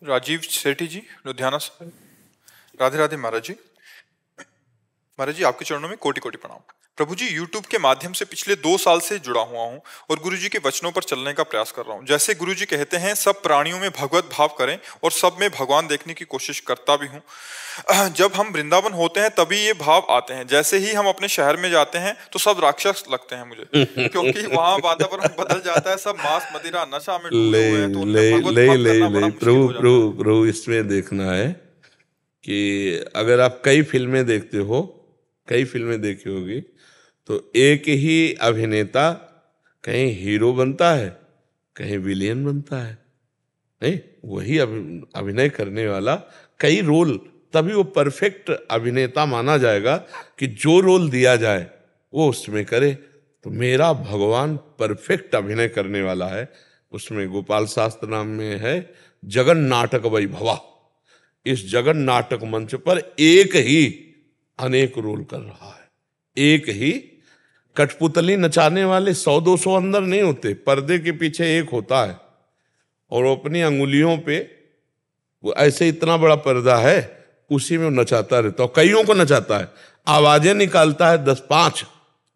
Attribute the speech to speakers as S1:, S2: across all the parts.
S1: राजीव सेठी जी लुधियाना से। राधे राधे महाराज जी। महाराज जी, आपके चरणों में कोटि कोटि प्रणाम। प्रभु जी, YouTube के माध्यम से पिछले 2 साल से जुड़ा हुआ हूँ और गुरु जी के वचनों पर चलने का प्रयास कर रहा हूँ। जैसे गुरु जी कहते हैं, सब प्राणियों में भगवत भाव करें, और सब में भगवान देखने की कोशिश करता भी हूँ। जब हम वृंदावन होते हैं तभी ये भाव आते हैं। जैसे ही हम अपने शहर में जाते हैं तो सब राक्षस लगते हैं मुझे, क्योंकि वहाँ वातावरण बदल जाता है, सब मांस मदिरा नशा में डूबे हुए हैं, तो उनमें भगवत भाव करना बड़ा मुश्किल हो जाता है।
S2: प्रभु इसमें देखना है कि अगर आप कई फिल्में देखते हो, कई फिल्में देखी होगी, तो एक ही अभिनेता कहीं हीरो बनता है, कहीं विलेन बनता है। नहीं, वही अभिनय करने वाला कई रोल, तभी वो परफेक्ट अभिनेता माना जाएगा कि जो रोल दिया जाए वो उसमें करे। तो मेरा भगवान परफेक्ट अभिनय करने वाला है। उसमें गोपाल शास्त्र नाम में है जगन नाटक वैभवा। इस जगन नाटक मंच पर एक ही अनेक रोल कर रहा है। एक ही कठपुतली नचाने वाले 100-200 अंदर नहीं होते, पर्दे के पीछे एक होता है, और वो अपनी अंगुलियों पे वो ऐसे इतना बड़ा पर्दा है, उसी में वो नचाता रहता है, कईयों को नचाता है, आवाजें निकालता है 10-5।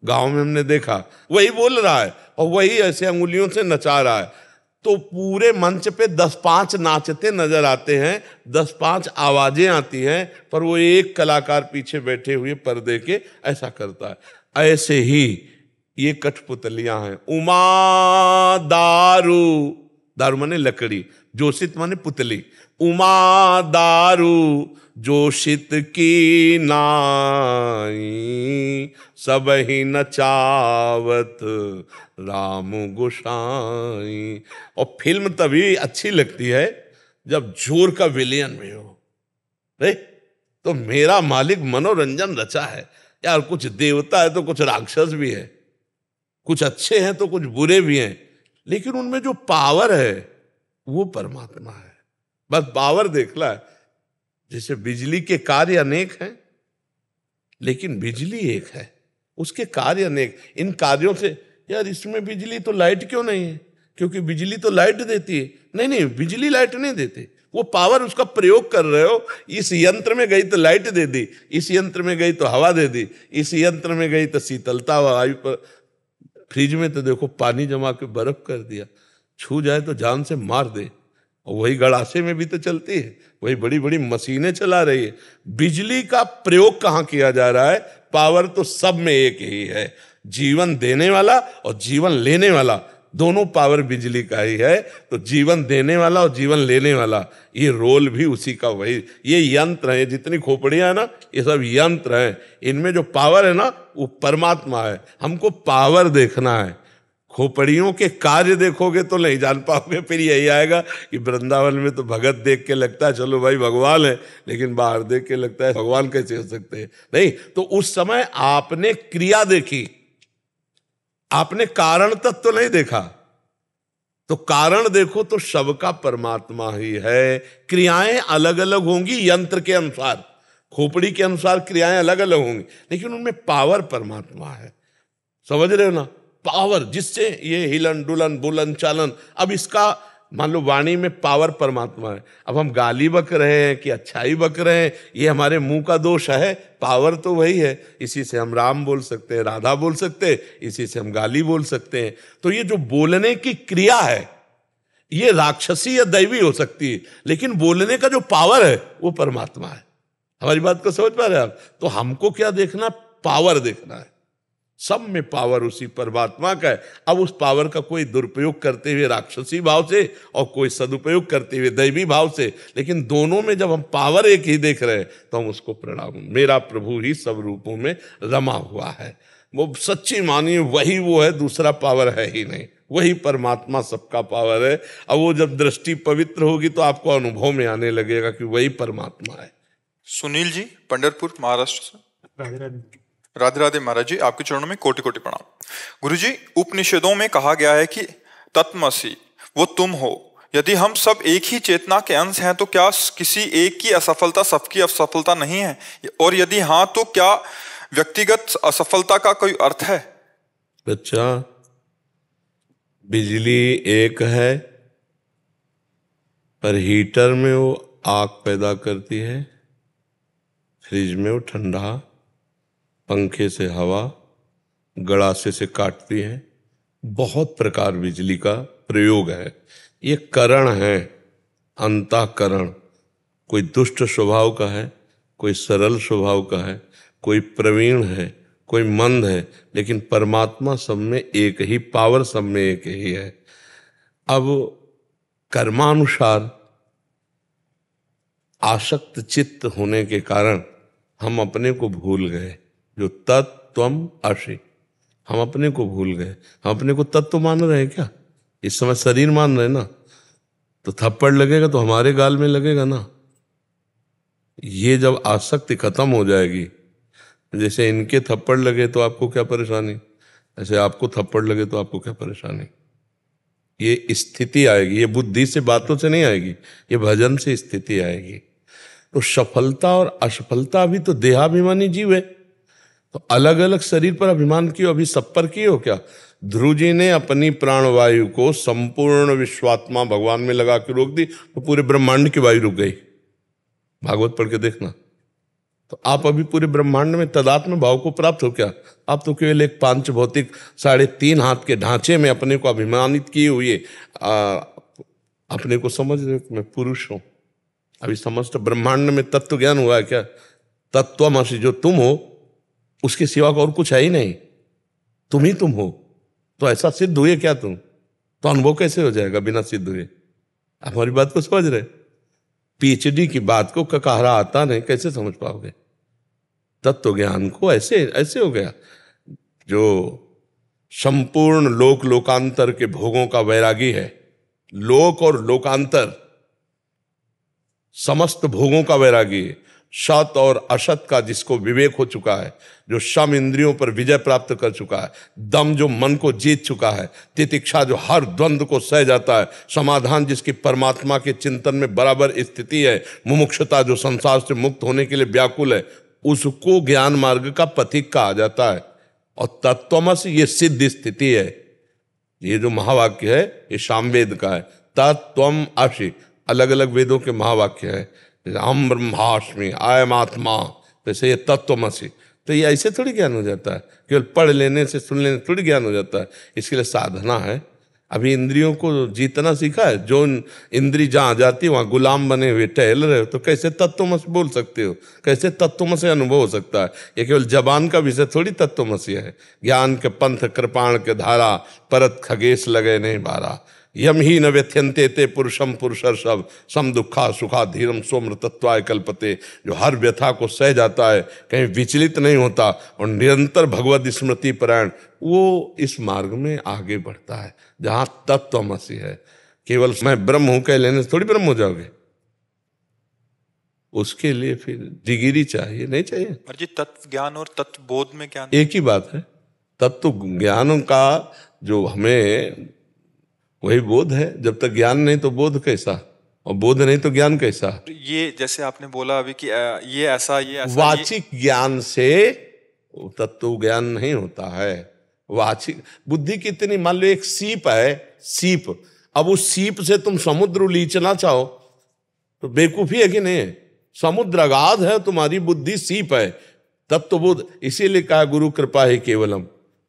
S2: गांव में हमने देखा, वही बोल रहा है और वही ऐसे अंगुलियों से नचा रहा है। तो पूरे मंच पे 10-5 नाचते नजर आते हैं, 10-5 आवाजें आती हैं, पर वो एक कलाकार पीछे बैठे हुए पर्दे के ऐसा करता है। ऐसे ही ये कठपुतलियां हैं। उमा दारू, दारू माने लकड़ी, जोशित माने पुतली। उमा दारू जोशित की नाई, सब ही नचावत राम गोसाई। और फिल्म तभी अच्छी लगती है जब जोर का विलेन भी हो। रे, तो मेरा मालिक मनोरंजन रचा है यार। कुछ देवता है तो कुछ राक्षस भी है, कुछ अच्छे हैं तो कुछ बुरे भी हैं, लेकिन उनमें जो पावर है वो परमात्मा है। बस पावर देखला है। जैसे बिजली के कार्य अनेक हैं, लेकिन बिजली एक है, उसके कार्य अनेक। इन कार्यों से यार, इसमें बिजली तो लाइट क्यों नहीं है? क्योंकि बिजली तो लाइट देती है। नहीं नहीं, बिजली लाइट नहीं देती, वो पावर उसका प्रयोग कर रहे हो। इस यंत्र में गई तो लाइट दे दी, इस यंत्र में गई तो हवा दे दी, इस यंत्र में गई तो शीतलता वायु पर। फ्रिज में तो देखो पानी जमा के बर्फ कर दिया, छू जाए तो जान से मार दे। और वही गड़ासे में भी तो चलती है, वही बड़ी बड़ी मशीनें चला रही है। बिजली का प्रयोग कहाँ किया जा रहा है? पावर तो सब में एक ही है। जीवन देने वाला और जीवन लेने वाला, दोनों पावर बिजली का ही है। तो जीवन देने वाला और जीवन लेने वाला, ये रोल भी उसी का वही। ये यंत्र है, जितनी खोपड़ियां है ना, ये सब यंत्र हैं। इनमें जो पावर है ना, वो परमात्मा है। हमको पावर देखना है। खोपड़ियों के कार्य देखोगे तो नहीं जान पाओगे। फिर यही आएगा कि वृंदावन में तो भगत देख के लगता है चलो भाई भगवान है, लेकिन बाहर देख के लगता है भगवान कैसे हो सकते हैं। नहीं, तो उस समय आपने क्रिया देखी, आपने कारण तत्व तो नहीं देखा। तो कारण देखो तो सबका परमात्मा ही है। क्रियाएं अलग अलग होंगी यंत्र के अनुसार, खोपड़ी के अनुसार क्रियाएं अलग अलग होंगी, लेकिन उनमें पावर परमात्मा है। समझ रहे हो ना? पावर जिससे ये हिलन डुलन बुलन चालन। अब इसका मान लो वाणी में पावर परमात्मा है। अब हम गाली बक रहे हैं कि अच्छाई बक रहे हैं, ये हमारे मुंह का दोष है। पावर तो वही है। इसी से हम राम बोल सकते हैं, राधा बोल सकते हैं, इसी से हम गाली बोल सकते हैं। तो ये जो बोलने की क्रिया है, ये राक्षसी या दैवी हो सकती है, लेकिन बोलने का जो पावर है वो परमात्मा है। हमारी बात को समझ पा रहे हैं आप? तो हमको क्या देखना? पावर देखना है। सब में पावर उसी परमात्मा का है। अब उस पावर का कोई दुरुपयोग करते हुए राक्षसी भाव से, और कोई सदुपयोग करते हुए दैवी भाव से, लेकिन दोनों में जब हम पावर एक ही देख रहे हैं तो हम उसको प्रणाम। मेरा प्रभु ही सब रूपों में रमा हुआ है। वो सच्ची मानिए वही वो है, दूसरा पावर है ही नहीं। वही परमात्मा सबका पावर है। अब वो जब दृष्टि पवित्र होगी तो आपको अनुभव में आने लगेगा कि वही परमात्मा है।
S1: सुनील जी पंढरपुर महाराष्ट्र से।
S3: राधे राधे।
S1: राधे राधे महाराज जी, आपके चरणों में कोटि कोटि प्रणाम। गुरु जी, उपनिषदों में कहा गया है कि तत्मसि वो तुम हो। यदि हम सब एक ही चेतना के अंश हैं तो क्या किसी एक की असफलता सबकी असफलता नहीं है? और यदि हाँ, तो क्या व्यक्तिगत असफलता का कोई अर्थ है?
S2: बच्चा, बिजली एक है, पर हीटर में वो आग पैदा करती है, फ्रिज में वो ठंडा, पंखे से हवा, गड़ासे से काटती है। बहुत प्रकार बिजली का प्रयोग है। ये करण है, अंतःकरण। कोई दुष्ट स्वभाव का है, कोई सरल स्वभाव का है, कोई प्रवीण है, कोई मंद है, लेकिन परमात्मा सब में एक ही, पावर सब में एक ही है। अब कर्मानुसार आसक्त चित्त होने के कारण हम अपने को भूल गए। जो तत्त्वम असि, हम अपने को भूल गए। हम अपने को तत्व मान रहे हैं क्या? इस समय शरीर मान रहे हैं ना, तो थप्पड़ लगेगा तो हमारे गाल में लगेगा ना। ये जब आसक्ति खत्म हो जाएगी, जैसे इनके थप्पड़ लगे तो आपको क्या परेशानी, ऐसे आपको थप्पड़ लगे तो आपको क्या परेशानी। ये स्थिति आएगी, ये बुद्धि से बातों से नहीं आएगी, ये भजन से स्थिति आएगी। तो सफलता और असफलता भी तो देहाभिमानी जीव है। तो अलग अलग शरीर पर अभिमान क्यों? अभी सब पर किए हो क्या? ध्रुव जी ने अपनी प्राणवायु को संपूर्ण विश्वात्मा भगवान में लगा के रोक दी, तो पूरे ब्रह्मांड की वायु रुक गई। भागवत पढ़ के देखना। तो आप अभी पूरे ब्रह्मांड में तदात्म भाव को प्राप्त हो क्या? आप तो केवल एक पांच भौतिक 3.5 हाथ के ढांचे में अपने को अभिमानित किए हुए अपने को समझ रहे हो मैं पुरुष हूं। अभी समस्त ब्रह्मांड में तत्व ज्ञान हुआ है क्या? तत्वमसि, जो तुम हो उसके सिवा और कुछ है ही नहीं, तुम ही तुम हो। तो ऐसा सिद्ध हुए क्या तुम? तो अनुभव कैसे हो जाएगा बिना सिद्ध हुए? आप हमारी बात को समझ रहे? पीएचडी की बात को ककारा आता नहीं, कैसे समझ पाओगे? तत्व ज्ञान को ऐसे ऐसे हो गया। जो संपूर्ण लोक लोकांतर के भोगों का वैरागी है, लोक और लोकांतर समस्त भोगों का वैरागी है, सत और असत का जिसको विवेक हो चुका है, जो सम इंद्रियों पर विजय प्राप्त कर चुका है, दम जो मन को जीत चुका है, तितिक्षा जो हर द्वंद्व को सह जाता है, समाधान जिसकी परमात्मा के चिंतन में बराबर स्थिति है, मुमुक्षुता जो संसार से मुक्त होने के लिए व्याकुल है, उसको ज्ञान मार्ग का पथिक कहा जाता है। और तत्वमसि ये सिद्ध स्थिति है। ये जो महावाक्य है ये सामवेद का है। तत्वम असि अलग अलग वेदों के महावाक्य है। अहम ब्रह्मास्मि, अयम आत्मा, जैसे ये तत्वमसि। तो ये ऐसे थोड़ी ज्ञान हो जाता है, केवल पढ़ लेने से सुन लेने थोड़ी ज्ञान हो जाता है। इसके लिए साधना है। अभी इंद्रियों को जीतना सीखा है? जो इंद्री जहाँ जाती है वहाँ गुलाम बने हुए टहल रहे हो, तो कैसे तत्वमसि बोल सकते हो? कैसे तत्वमसि अनुभव हो सकता है? ये केवल जबान का विषय थोड़ी तत्वमसि है। ज्ञान के पंथ कृपाण के धारा, परत खगेश लगे नहीं बारा। यम ही न व्यथ्यंते ते पुरुषम पुरुषर सब सम दुखा सुखा धीरम सोमृतत्वाय कल्पते। जो हर व्यथा को सह जाता है, कहीं विचलित नहीं होता और निरंतर भगवत स्मृति परायण, वो इस मार्ग में आगे बढ़ता है जहां तत्वमसि है। केवल मैं ब्रह्म हूं कह लेने से थोड़ी ब्रह्म हो जाओगे। उसके लिए फिर डिग्री चाहिए, नहीं चाहिए?
S1: जी तत्व ज्ञान और तत्व बोध में क्या?
S2: एक ही बात है। तत्व ज्ञान का जो हमें वही बोध है। जब तक ज्ञान नहीं तो बोध कैसा, और बोध नहीं तो ज्ञान कैसा?
S1: ये जैसे आपने बोला अभी कि ये ऐसा
S2: वाचिक ज्ञान से तत्व ज्ञान नहीं होता है। वाचिक बुद्धि कितनी, मान लो एक सीप है, सीप, अब उस सीप से तुम समुद्र उलीचना चाहो तो बेवकूफी है कि नहीं? समुद्र अगाध है, तुम्हारी बुद्धि सीप है। तत्वबोध इसीलिए कहा गुरु कृपा ही केवलम।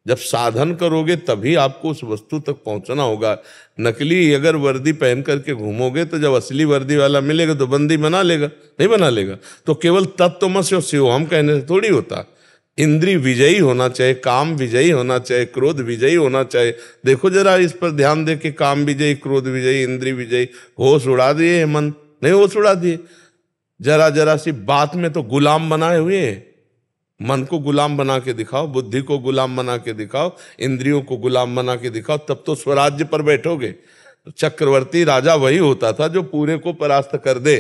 S2: जब साधन करोगे तभी आपको उस वस्तु तक पहुंचना होगा। नकली अगर वर्दी पहन करके घूमोगे तो जब असली वर्दी वाला मिलेगा तो बंदी बना लेगा, नहीं बना लेगा। तो केवल तत्वमसि और शिवोहम कहने से थोड़ी होता। इंद्री विजयी होना चाहिए, काम विजयी होना चाहिए, क्रोध विजयी होना चाहिए। देखो जरा इस पर ध्यान दे कि काम विजयी, क्रोध विजयी, इंद्री विजयी, होश उड़ा दिए, मन नहीं होश उड़ा दिए। जरा जरा सी बात में तो गुलाम बनाए हुए। मन को गुलाम बना के दिखाओ, बुद्धि को गुलाम बना के दिखाओ, इंद्रियों को गुलाम बना के दिखाओ, तब तो स्वराज्य पर बैठोगे। चक्रवर्ती राजा वही होता था जो पूरे को परास्त कर दे।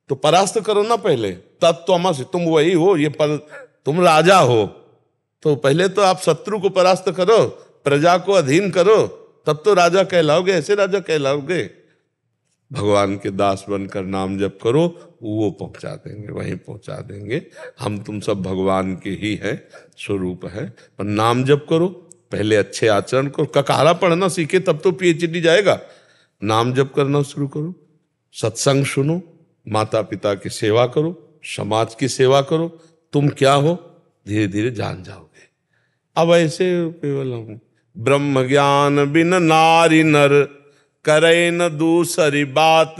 S2: तो परास्त करो ना पहले। तत्वमसि तुम वही हो, ये पर तुम राजा हो, तो पहले तो आप शत्रु को परास्त करो, प्रजा को अधीन करो, तब तो राजा कहलाओगे। ऐसे राजा कहलाओगे? भगवान के दास बनकर नाम जप करो, वो पहुंचा देंगे, वहीं पहुंचा देंगे। हम तुम सब भगवान के ही हैं, स्वरूप है। पर नाम जप करो, पहले अच्छे आचरण करो। ककारा पढ़ना सीखे तब तो पीएचडी जाएगा। नाम जप करना शुरू करो, सत्संग सुनो, माता पिता की सेवा करो, समाज की सेवा करो, तुम क्या हो धीरे धीरे जान जाओगे। अब ऐसे केवल हम ब्रह्म ज्ञान बिन नारी नर करे न दूसरी बात,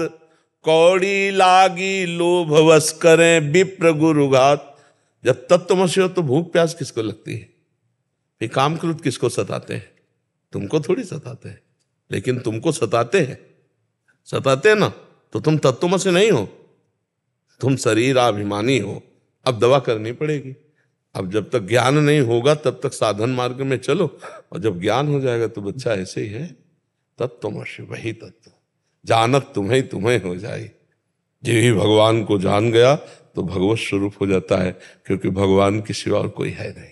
S2: कौड़ी लागी लोभ वश करें विप्र गुरुघात। जब तत्वमसि हो तो भूख प्यास किसको लगती है? ये काम क्रोध किसको सताते हैं? तुमको थोड़ी सताते हैं, लेकिन तुमको सताते हैं। सताते हैं ना, तो तुम तत्वमसि नहीं हो, तुम शरीराभिमानी हो। अब दवा करनी पड़ेगी। अब जब तक ज्ञान नहीं होगा तब तक साधन मार्ग में चलो, और जब ज्ञान हो जाएगा तो बच्चा ऐसे ही है। तत्वमसि वही तत्व, जानत तुम्हें तुम्हें हो जाए। जो ही भगवान को जान गया तो भगवत स्वरूप हो जाता है, क्योंकि भगवान की सिवा और कोई है नहीं।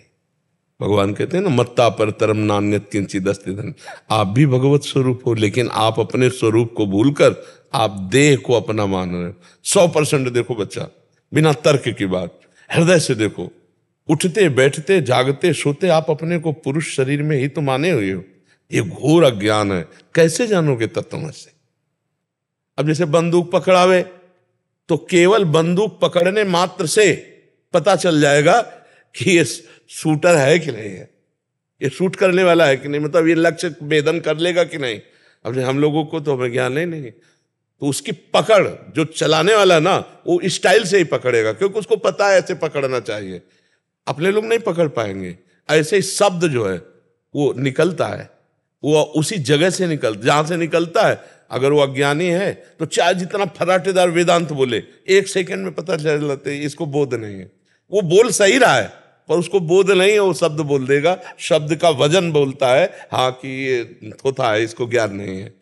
S2: भगवान कहते हैं ना, मत्ता पर तरम नान्यत किंचिद अस्ति धन। आप भी भगवत स्वरूप हो, लेकिन आप अपने स्वरूप को भूलकर आप देह को अपना मान रहे हो। 100% देखो बच्चा, बिना तर्क की बात, हृदय से देखो। उठते बैठते जागते सोते आप अपने को पुरुष शरीर में ही तो माने हुए हो। ये घोर अज्ञान है। कैसे जानोगे तत्वमसि? अब जैसे बंदूक पकड़ावे तो केवल बंदूक पकड़ने मात्र से पता चल जाएगा कि ये शूटर है कि नहीं है, ये शूट करने वाला है कि नहीं, मतलब ये लक्ष्य भेदन कर लेगा कि नहीं। अब हम लोगों को तो हमें ज्ञान नहीं, तो उसकी पकड़ जो चलाने वाला ना, वो स्टाइल से ही पकड़ेगा, क्योंकि उसको पता है ऐसे पकड़ना चाहिए। अपने लोग नहीं पकड़ पाएंगे। ऐसे ही शब्द जो है वो निकलता है, वो उसी जगह से जहां से निकलता है। अगर वो अज्ञानी है तो चाहे जितना फराटेदार वेदांत बोले, 1 सेकंड में पता चल जाता है इसको बोध नहीं है। वो बोल सही रहा है पर उसको बोध नहीं है, वो शब्द बोल देगा। शब्द का वजन बोलता है हाँ कि ये थोथा है, इसको ज्ञान नहीं है।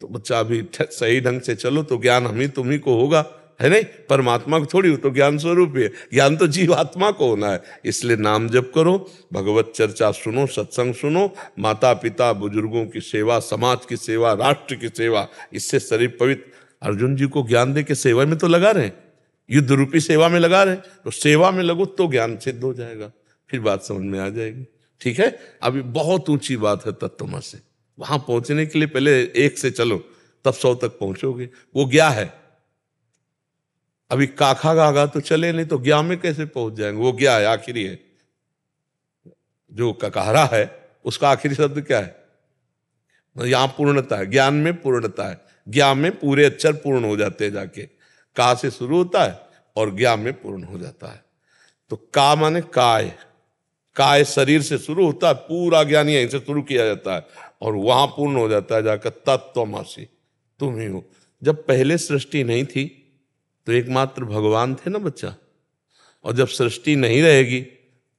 S2: तो बच्चा अभी सही ढंग से चलो तो ज्ञान हम ही तुम ही को होगा, है नहीं? परमात्मा को थोड़ी हो, तो ज्ञान स्वरूप है। ज्ञान तो जीवात्मा को होना है। इसलिए नाम जप करो, भगवत चर्चा सुनो, सत्संग सुनो, माता पिता बुजुर्गों की सेवा, समाज की सेवा, राष्ट्र की सेवा, इससे शरीर पवित्र। अर्जुन जी को ज्ञान दे के सेवा में तो लगा रहे, युद्ध रूपी सेवा में लगा रहे, तो सेवा में लगो तो ज्ञान सिद्ध हो जाएगा, फिर बात समझ में आ जाएगी। ठीक है? अभी बहुत ऊंची बात है तत्वमसि। वहां पहुंचने के लिए पहले 1 से चलो, तब 100 तक पहुंचोगे। वो क्या है? अभी काखा गागा तो चले नहीं, तो ज्ञान में कैसे पहुंच जाएंगे? वो क्या है? आखिरी है जो ककहरा है, उसका आखिरी शब्द क्या है? यहां पूर्णता है, ज्ञान में पूर्णता है। ज्ञान में पूरे अक्षर पूर्ण हो जाते हैं जाके। का से शुरू होता है और ज्ञान में पूर्ण हो जाता है। तो का माने काय, काय शरीर से शुरू होता है, पूरा ज्ञान यहीं से शुरू किया जाता है और वहां पूर्ण हो जाता है जाकर तत्वमसि, तुम ही हो। जब पहले सृष्टि नहीं थी तो एकमात्र भगवान थे ना बच्चा, और जब सृष्टि नहीं रहेगी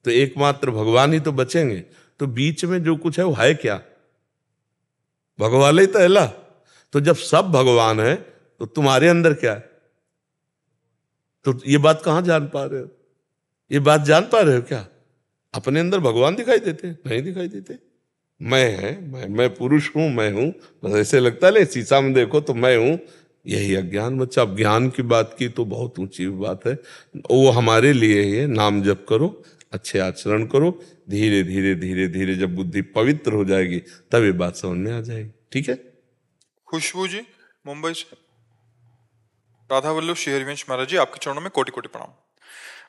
S2: तो एकमात्र भगवान ही तो बचेंगे। तो बीच में जो कुछ है वो है क्या? भगवान ही तो है ना। तो जब सब भगवान है तो तुम्हारे अंदर क्या है? तो ये बात कहां जान पा रहे हो? ये बात जान पा रहे हो क्या? अपने अंदर भगवान दिखाई देते? नहीं दिखाई देते। मैं है, मैं पुरुष हूं, मैं हूं, बस ऐसे लगता है। शीशा में देखो तो मैं हूं। यही अज्ञान बच्चा। अब ज्ञान की बात की तो बहुत ऊंची बात है, वो हमारे लिए ही है। नाम जप करो, अच्छे आचरण करो, धीरे धीरे धीरे धीरे जब बुद्धि पवित्र हो जाएगी तब ये बात समझ में आ जाएगी। ठीक है?
S1: खुशबू जी मुंबई से। राधा वल्लभ श्री हरिवंश महाराज जी, आपके चरणों में कोटि कोटि प्रणाम।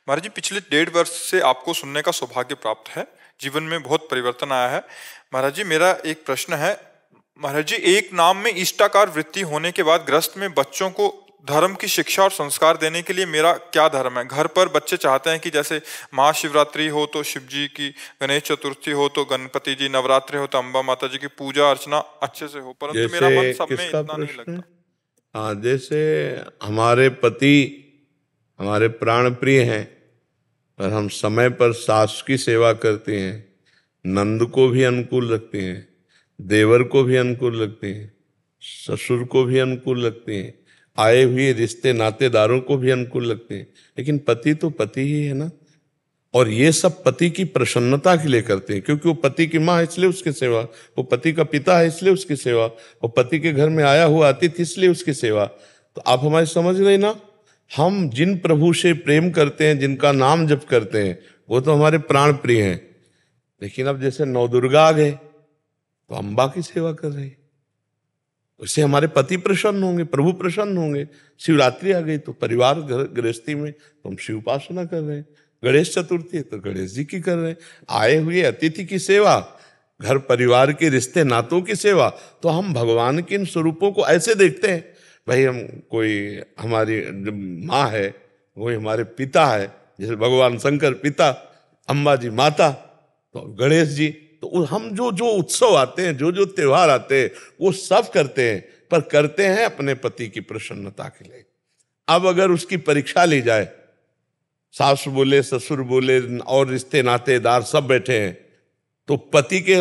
S1: महाराज जी, पिछले 1.5 वर्ष से आपको सुनने का सौभाग्य प्राप्त है, जीवन में बहुत परिवर्तन आया है। महाराज जी, मेरा एक प्रश्न है। महाराज जी, एक नाम में इष्टाकार वृत्ति होने के बाद गृहस्थ में बच्चों को धर्म की शिक्षा और संस्कार देने के लिए मेरा क्या धर्म है? घर पर बच्चे चाहते हैं कि जैसे महाशिवरात्रि हो तो शिव जी की, गणेश चतुर्थी हो तो गणपति जी, नवरात्रि हो तो अम्बा माता जी की पूजा अर्चना अच्छे से हो, परंतु मेरा मन सब में इतना नहीं लगता।
S2: हाँ, जैसे हमारे पति हमारे प्राण प्रिय हैं, पर हम समय पर सास की सेवा करते हैं, नंद को भी अनुकूल रखते हैं, देवर को भी अनुकूल रखते हैं, ससुर को भी अनुकूल रखते हैं, आए हुए रिश्ते नातेदारों को भी अनुकूल रखते हैं, लेकिन पति तो पति ही है ना। और ये सब पति की प्रसन्नता के लिए करते हैं, क्योंकि वो पति की माँ है इसलिए उसकी सेवा, वो पति का पिता है इसलिए उसकी सेवा, वो पति के घर में आया हुआ अतिथि इसलिए उसकी सेवा। तो आप हमारी समझ रहे ना, हम जिन प्रभु से प्रेम करते हैं, जिनका नाम जप करते हैं, वो तो हमारे प्राण प्रिय हैं। लेकिन अब जैसे नवदुर्गा आ गए तो अम्बा की सेवा कर रहे हैं, उससे हमारे पति प्रसन्न होंगे, प्रभु प्रसन्न होंगे। शिवरात्रि आ गई तो परिवार गृहस्थी में तो हम शिव उपासना कर रहे हैं। गणेश चतुर्थी है तो गणेश जी की कर रहे हैं। आए हुए अतिथि की सेवा, घर परिवार के रिश्ते नातों की सेवा। तो हम भगवान के इन स्वरूपों को ऐसे देखते हैं। भाई हम कोई हमारी माँ है, कोई हमारे पिता है, जैसे भगवान शंकर पिता, अम्बा जी माता, तो गणेश जी। तो हम जो जो उत्सव आते हैं, जो जो त्योहार आते हैं, वो सब करते हैं, पर करते हैं अपने पति की प्रसन्नता के लिए। अब अगर उसकी परीक्षा ली जाए, सास बोले, ससुर बोले और रिश्ते नातेदार सब बैठे हैं, तो पति के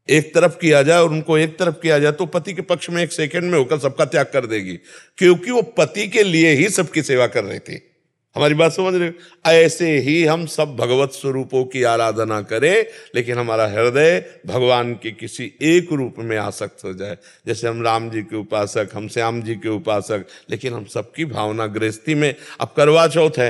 S2: एक तरफ किया जाए और उनको एक तरफ किया जाए, तो पति के पक्ष में एक सेकंड में होकर सबका त्याग कर देगी, क्योंकि वो पति के लिए ही सबकी सेवा कर रही थी। हमारी बात समझ रहे हो? ऐसे ही हम सब भगवत स्वरूपों की आराधना करें, लेकिन हमारा हृदय भगवान के किसी एक रूप में आसक्त हो जाए। जैसे हम राम जी के उपासक, हम श्याम जी के उपासक, लेकिन हम सबकी भावना गृहस्थी में। अब करवा चौथ है,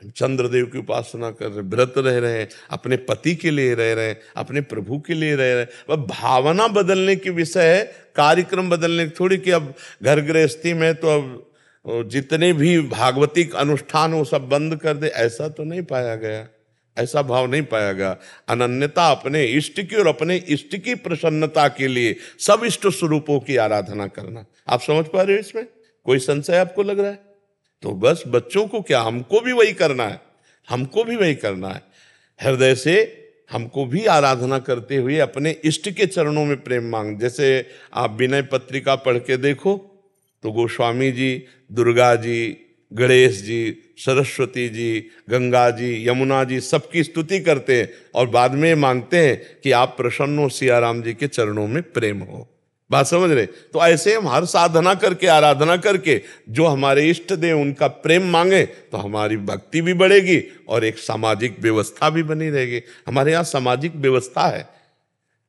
S2: हम चंद्रदेव की उपासना कर रहे, व्रत रह रहे हैं, अपने पति के लिए रह रहे हैं, अपने प्रभु के लिए रह रहे हैं। वह भावना बदलने की विषय है, कार्यक्रम बदलने की थोड़ी। कि अब घर गृहस्थी में तो अब जितने भी भागवतिक अनुष्ठान वो सब बंद कर दे, ऐसा तो नहीं पाया गया, ऐसा भाव नहीं पाया गया। अनन्यता अपने इष्ट की और अपने इष्ट की प्रसन्नता के लिए सब इष्ट स्वरूपों की आराधना करना। आप समझ पा रहे हो? इसमें कोई संशय आपको लग रहा है? तो बस बच्चों को क्या, हमको भी वही करना है, हमको भी वही करना है। हृदय से हमको भी आराधना करते हुए अपने इष्ट के चरणों में प्रेम मांग। जैसे आप विनय पत्रिका पढ़ के देखो तो गोस्वामी जी दुर्गा जी, गणेश जी, सरस्वती जी, गंगा जी, यमुना जी सबकी स्तुति करते हैं और बाद में मांगते हैं कि आप प्रसन्न हो, सिया राम जी के चरणों में प्रेम हो। बात समझ रहे? तो ऐसे हम हर साधना करके, आराधना करके जो हमारे इष्ट देव उनका प्रेम मांगे, तो हमारी भक्ति भी बढ़ेगी और एक सामाजिक व्यवस्था भी बनी रहेगी। हमारे यहाँ सामाजिक व्यवस्था है।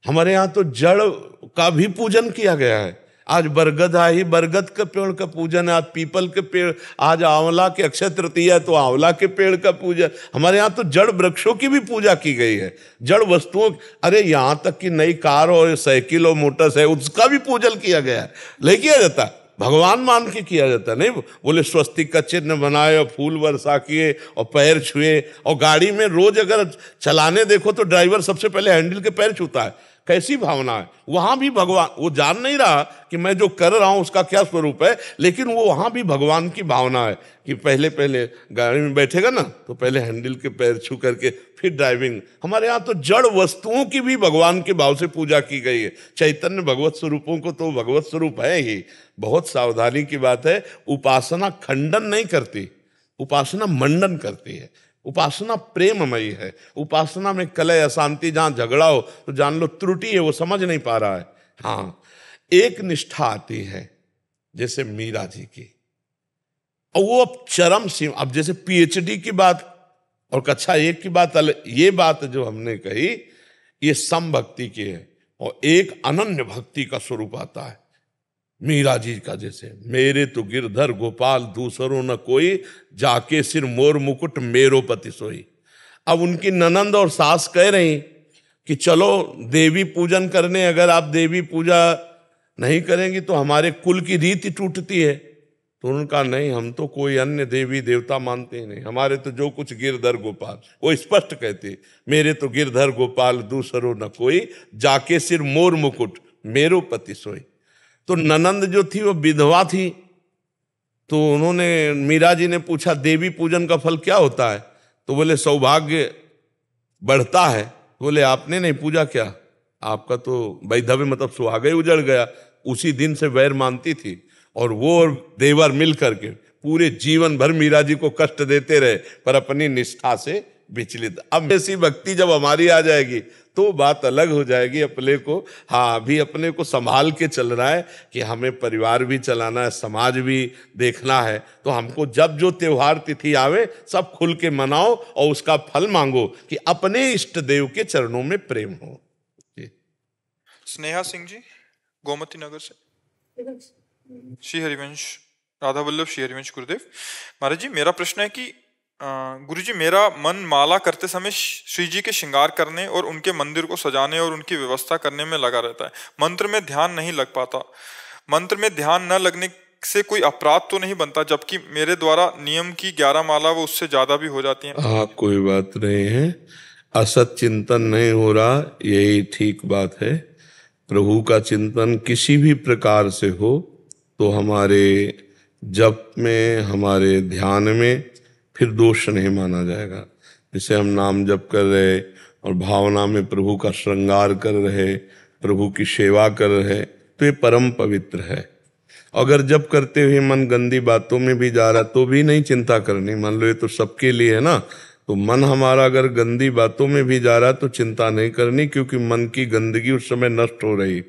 S2: हमारे यहाँ तो जड़ का भी पूजन किया गया है। आज बरगद आई, बरगद के पेड़ का पूजन है। आज पीपल के पेड़, आज आंवला के अक्षय तृतीया है तो आंवला के पेड़ का पूजन। हमारे यहाँ तो जड़ वृक्षों की भी पूजा की गई है, जड़ वस्तुओं। अरे यहाँ तक कि नई कार और साइकिल और मोटर है, उसका भी पूजन किया गया है। नहीं किया जाता? भगवान मान के किया जाता। नहीं बोले स्वस्तिक का चिन्ह बनाए और फूल वर्षा किए और पैर छुए। और गाड़ी में रोज अगर चलाने देखो तो ड्राइवर सबसे पहले हैंडल के पैर छूता है। कैसी भावना है? वहां भी भगवान, वो जान नहीं रहा कि मैं जो कर रहा हूं उसका क्या स्वरूप है, लेकिन वो वहां भी भगवान की भावना है कि पहले पहले गाड़ी में बैठेगा ना तो पहले हैंडल के पैर छू करके फिर ड्राइविंग। हमारे यहाँ तो जड़ वस्तुओं की भी भगवान के भाव से पूजा की गई है। चैतन्य भगवत स्वरूपों को तो भगवत स्वरूप है ही। बहुत सावधानी की बात है, उपासना खंडन नहीं करती, उपासना मंडन करती है। उपासना प्रेममयी है। उपासना में कलह अशांति, जहां झगड़ा हो तो जान लो त्रुटि है, वो समझ नहीं पा रहा है। हाँ, एक निष्ठा आती है जैसे मीरा जी की, और वो अब चरम सीमा। अब जैसे पीएचडी की बात और कक्षा 1 की बात अलग, ये बात जो हमने कही ये सम भक्ति की है, और एक अनन्य भक्ति का स्वरूप आता है मीरा जी का। जैसे मेरे तो गिरधर गोपाल दूसरों न कोई, जाके सिर मोर मुकुट मेरो पति सोई। अब उनकी ननंद और सास कह रही कि चलो देवी पूजन करने, अगर आप देवी पूजा नहीं करेंगी तो हमारे कुल की रीति टूटती है। तो उनका नहीं, हम तो कोई अन्य देवी देवता मानते ही नहीं, हमारे तो जो कुछ गिरधर गोपाल। वो स्पष्ट कहते मेरे तो गिरधर गोपाल दूसरों न कोई, जाके सिर मोर मुकुट मेरो पति सोई। तो ननंद जो थी वो विधवा थी, तो उन्होंने, मीरा जी ने पूछा देवी पूजन का फल क्या होता है? तो बोले सौभाग्य बढ़ता है। तो बोले आपने नहीं पूजा क्या, आपका तो वैधव्य मतलब सुहागा ही उजड़ गया। उसी दिन से वैर मानती थी, और वो और देवर मिल करके पूरे जीवन भर मीरा जी को कष्ट देते रहे, पर अपनी निष्ठा से विचलित। अब ऐसी भक्ति जब हमारी आ जाएगी तो बात अलग हो जाएगी। अपने को, हाँ, अभी अपने को संभाल के चलना है कि हमें परिवार भी चलाना है, समाज भी देखना है। तो हमको जब जो त्योहार तिथि आवे सब खुल के मनाओ और उसका फल मांगो कि अपने इष्ट देव के चरणों में प्रेम हो।
S1: स्नेहा सिंह जी, गोमती नगर से। श्री हरिवंश, राधा वल्लभ श्री हरिवंश गुरुदेव। महाराज जी, मेरा प्रश्न है कि गुरुजी, मेरा मन माला करते समय श्री जी के श्रृंगार करने और उनके मंदिर को सजाने और उनकी व्यवस्था करने में लगा रहता है। मंत्र में ध्यान नहीं लग पाता। मंत्र में ध्यान न लगने से कोई अपराध तो नहीं बनता, जबकि मेरे द्वारा नियम की 11 माला वो उससे ज्यादा भी हो जाती हैं।
S2: हाँ, कोई बात नहीं है। असत चिंतन नहीं हो रहा, यही ठीक बात है। प्रभु का चिंतन किसी भी प्रकार से हो तो हमारे जप में, हमारे ध्यान में फिर दोष नहीं माना जाएगा। जैसे हम नाम जप कर रहे और भावना में प्रभु का श्रृंगार कर रहे, प्रभु की सेवा कर रहे, तो ये परम पवित्र है। अगर जप करते हुए मन गंदी बातों में भी जा रहा तो भी नहीं चिंता करनी। मान लो ये तो सबके लिए है ना, तो मन हमारा अगर गंदी बातों में भी जा रहा तो चिंता नहीं करनी, क्योंकि मन की गंदगी उस समय नष्ट हो रही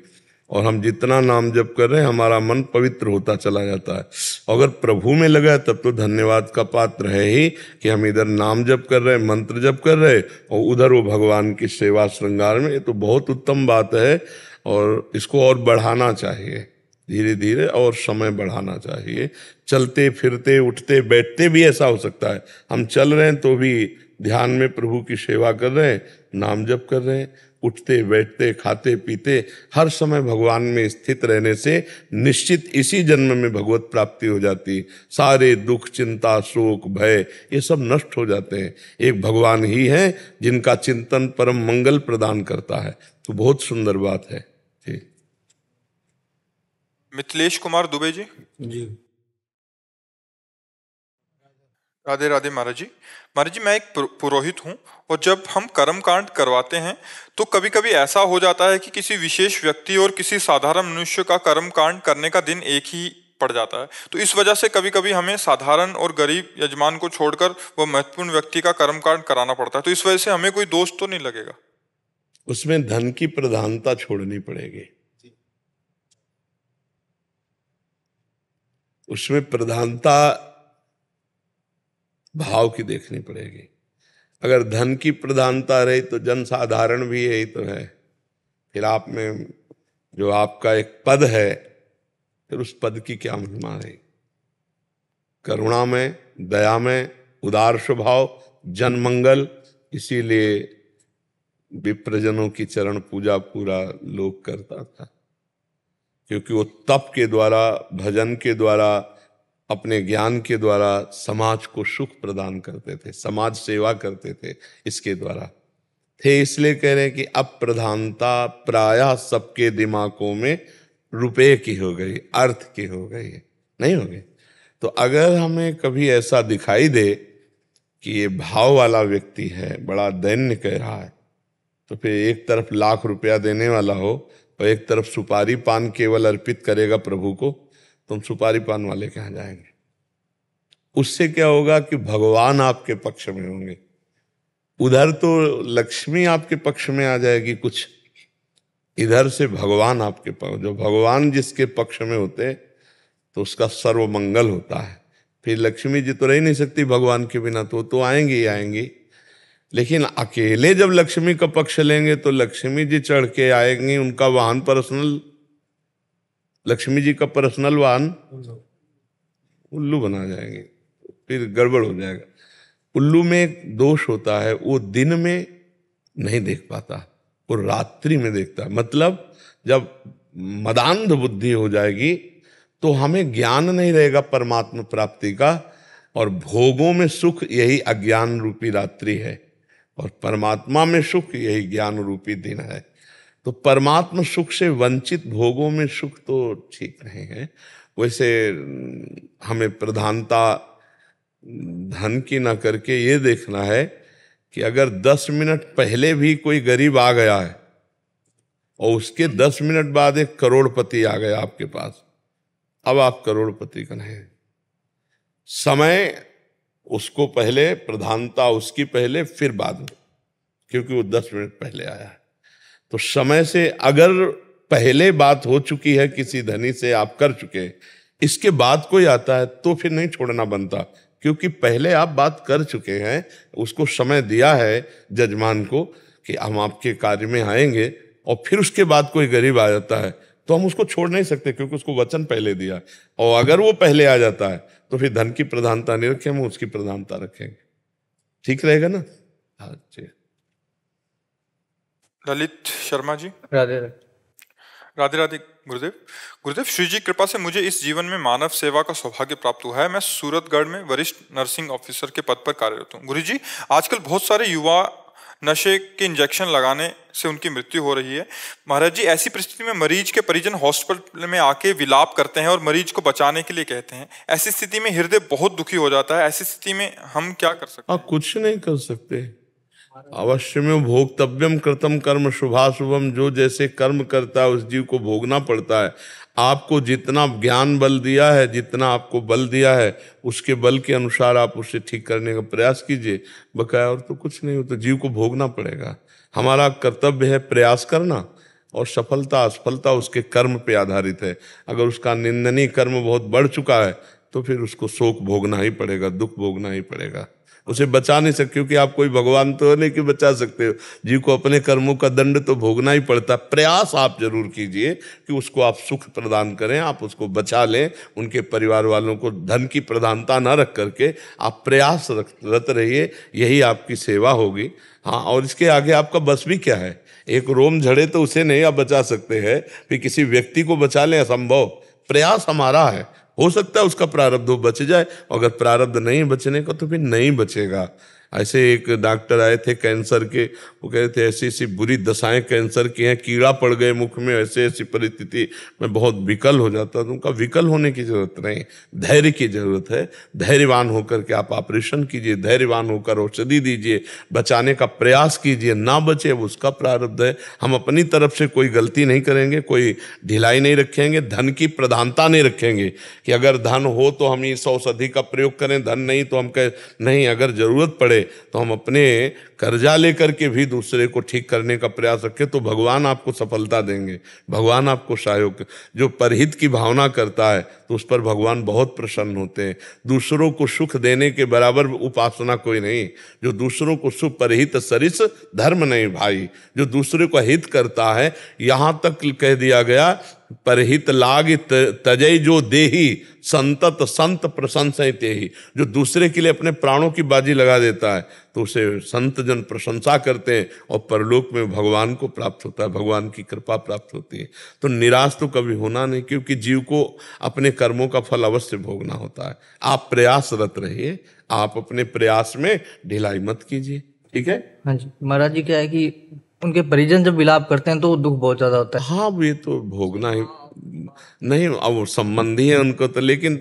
S2: और हम जितना नाम जप कर रहे हैं हमारा मन पवित्र होता चला जाता है। अगर प्रभु में लगा है तब तो धन्यवाद का पात्र है ही कि हम इधर नाम जप कर रहे हैं, मंत्र जप कर रहे और उधर वो भगवान की सेवा श्रृंगार में। ये तो बहुत उत्तम बात है और इसको और बढ़ाना चाहिए, धीरे धीरे और समय बढ़ाना चाहिए। चलते फिरते उठते बैठते भी ऐसा हो सकता है, हम चल रहे हैं तो भी ध्यान में प्रभु की सेवा कर रहे हैं, नाम जप कर रहे हैं। उठते बैठते खाते पीते हर समय भगवान में स्थित रहने से निश्चित इसी जन्म में भगवत प्राप्ति हो जाती। सारे दुख चिंता शोक भय ये सब नष्ट हो जाते हैं। एक भगवान ही है जिनका चिंतन परम मंगल प्रदान करता है। तो बहुत सुंदर बात है। ठीक।
S1: मिथिलेश कुमार दुबे जी।
S3: जी,
S1: राधे राधे महाराज जी। महाराज जी, मैं एक पुरोहित हूँ और जब हम कर्म कांड करवाते हैं तो कभी कभी ऐसा हो जाता है कि किसी विशेष व्यक्ति और किसी साधारण मनुष्य का कर्म कांड करने का दिन एक ही पड़ जाता है। तो इस वजह से कभी कभी हमें साधारण और गरीब यजमान को छोड़कर वो महत्वपूर्ण व्यक्ति का कर्म कांड कराना पड़ता है। तो इस वजह से हमें कोई दोष तो नहीं लगेगा?
S2: उसमें धन की प्रधानता छोड़नी पड़ेगी। उसमें प्रधानता भाव की देखनी पड़ेगी। अगर धन की प्रधानता रही तो जन साधारण भी यही तो है। फिर आप में जो आपका एक पद है, फिर उस पद की क्या महिमा रही। करुणा में, दया में, उदार स्वभाव, जन मंगल, इसीलिए विप्रजनों की चरण पूजा पूरा लोक करता था, क्योंकि वो तप के द्वारा, भजन के द्वारा, अपने ज्ञान के द्वारा समाज को सुख प्रदान करते थे, समाज सेवा करते थे। इसके द्वारा थे, इसलिए कह रहे हैं कि अब प्रधानता प्रायः सबके दिमागों में रुपए की हो गई, अर्थ की हो गई, नहीं हो गई। तो अगर हमें कभी ऐसा दिखाई दे कि ये भाव वाला व्यक्ति है, बड़ा दैन्य कह रहा है, तो फिर एक तरफ लाख रुपया देने वाला हो और एक तरफ सुपारी पान केवल अर्पित करेगा प्रभु को, तो हम सुपारी पान वाले के यहाँ जाएंगे। उससे क्या होगा कि भगवान आपके पक्ष में होंगे। उधर तो लक्ष्मी आपके पक्ष में आ जाएगी कुछ, इधर से भगवान आपके पक्ष। जो भगवान जिसके पक्ष में होते तो उसका सर्व मंगल होता है। फिर लक्ष्मी जी तो रह नहीं सकती भगवान के बिना, तो आएंगी ही आएंगी। लेकिन अकेले जब लक्ष्मी का पक्ष लेंगे तो लक्ष्मी जी चढ़ के आएंगी, उनका वाहन पर्सनल, लक्ष्मी जी का पर्सनल वाहन उल्लू बना जाएंगे, फिर गड़बड़ हो जाएगा। उल्लू में एक दोष होता है, वो दिन में नहीं देख पाता, वो रात्रि में देखता है। मतलब जब मदांध बुद्धि हो जाएगी तो हमें ज्ञान नहीं रहेगा परमात्मा प्राप्ति का, और भोगों में सुख यही अज्ञान रूपी रात्रि है और परमात्मा में सुख यही ज्ञान रूपी दिन है। तो परमात्मा सुख से वंचित भोगों में सुख तो ठीक नहीं है। वैसे हमें प्रधानता धन की ना करके ये देखना है कि अगर 10 मिनट पहले भी कोई गरीब आ गया है और उसके 10 मिनट बाद एक करोड़पति आ गया आपके पास, अब आप करोड़पति का नहीं। समय उसको पहले, प्रधानता उसकी पहले, फिर बाद में, क्योंकि वो 10 मिनट पहले आया है। तो समय से अगर पहले बात हो चुकी है किसी धनी से, आप कर चुके, इसके बाद कोई आता है तो फिर नहीं छोड़ना बनता, क्योंकि पहले आप बात कर चुके हैं, उसको समय दिया है जजमान को कि हम आपके कार्य में आएंगे, और फिर उसके बाद कोई गरीब आ जाता है तो हम उसको छोड़ नहीं सकते, क्योंकि उसको वचन पहले दिया। और अगर वो पहले आ जाता है तो फिर धन की प्रधानता नहीं रखें, हम उसकी प्रधानता रखेंगे। ठीक रहेगा ना? हाँ जी।
S1: ललित शर्मा जी।
S3: राधे राधे।
S1: राधे राधे गुरुदेव। गुरुदेव, श्री जी कृपा से मुझे इस जीवन में मानव सेवा का सौभाग्य प्राप्त हुआ है। मैं सूरतगढ़ में वरिष्ठ नर्सिंग ऑफिसर के पद पर कार्यरत हूँ। गुरु जी, आजकल बहुत सारे युवा नशे के इंजेक्शन लगाने से उनकी मृत्यु हो रही है। महाराज जी, ऐसी परिस्थिति में मरीज के परिजन हॉस्पिटल में आके विलाप करते हैं और मरीज को बचाने के लिए कहते हैं। ऐसी स्थिति में हृदय बहुत दुखी हो जाता है। ऐसी स्थिति में हम क्या कर सकते हैं?
S2: कुछ नहीं कर सकते। अवश्य में भोक्तव्यम कृतम कर्म शुभाशुभम, जो जैसे कर्म करता है उस जीव को भोगना पड़ता है। आपको जितना ज्ञान बल दिया है, जितना आपको बल दिया है, उसके बल के अनुसार आप उसे ठीक करने का प्रयास कीजिए, बकाया और तो कुछ नहीं हो। तो जीव को भोगना पड़ेगा। हमारा कर्तव्य है प्रयास करना, और सफलता असफलता उसके कर्म पे आधारित है। अगर उसका निंदनीय कर्म बहुत बढ़ चुका है तो फिर उसको शोक भोगना ही पड़ेगा, दुख भोगना ही पड़ेगा। उसे बचा नहीं सकते, क्योंकि आप कोई भगवान तो नहीं कि बचा सकते हो। जीव को अपने कर्मों का दंड तो भोगना ही पड़ता। प्रयास आप जरूर कीजिए कि उसको आप सुख प्रदान करें, आप उसको बचा लें। उनके परिवार वालों को धन की प्रधानता न रख करके आप प्रयासरत रहिए, यही आपकी सेवा होगी। हाँ, और इसके आगे आपका बस भी क्या है? एक रोम झड़े तो उसे नहीं आप बचा सकते हैं, फिर किसी व्यक्ति को बचा लें असंभव। प्रयास हमारा है, हो सकता है उसका प्रारब्ध हो बच जाए, अगर प्रारब्ध नहीं बचने का तो फिर नहीं बचेगा। ऐसे एक डॉक्टर आए थे कैंसर के, वो कह रहे थे ऐसी ऐसी बुरी दशाएं कैंसर की हैं, कीड़ा पड़ गए मुख में, ऐसे ऐसी परिस्थिति में बहुत विकल हो जाता है। तो उनका विकल होने की जरूरत नहीं, धैर्य की जरूरत है। धैर्यवान होकर के आप ऑपरेशन कीजिए, धैर्यवान होकर औषधि दीजिए, बचाने का प्रयास कीजिए। ना बचे वो उसका प्रारब्ध है। हम अपनी तरफ से कोई गलती नहीं करेंगे, कोई ढिलाई नहीं रखेंगे, धन की प्रधानता नहीं रखेंगे कि अगर धन हो तो हम इस औषधि का प्रयोग करें, धन नहीं तो हम कह नहीं। अगर जरूरत पड़े तो हम अपने कर्जा लेकर के भी दूसरे को ठीक करने का प्रयास रखें, तो भगवान आपको सफलता देंगे, भगवान आपको सहयोग। जो परहित की भावना करता है तो उस पर भगवान बहुत प्रसन्न होते हैं। दूसरों को सुख देने के बराबर उपासना कोई नहीं। जो दूसरों को सुख, परहित सरिस धर्म नहीं भाई। जो दूसरे को हित करता है, यहाँ तक कह दिया गया परहित लाग तजय जो देही संतत संत प्रशंसा तेहि। जो दूसरे के लिए अपने प्राणों की बाजी लगा देता है तो उसे संत जन प्रशंसा करते हैं, और परलोक में भगवान को प्राप्त होता है, भगवान की कृपा प्राप्त होती है। तो निराश तो कभी होना नहीं, क्योंकि जीव को अपने कर्मों का फल अवश्य भोगना होता है। आप प्रयासरत रहिए, आप अपने प्रयास में ढिलाई मत कीजिए, ठीक है?
S3: हाँ जी महाराज जी, क्या है कि उनके परिजन जब विलाप करते हैं तो दुख बहुत ज्यादा होता है।
S2: हाँ, ये तो भोगना ही नहीं। अब संबंधी है उनको तो, लेकिन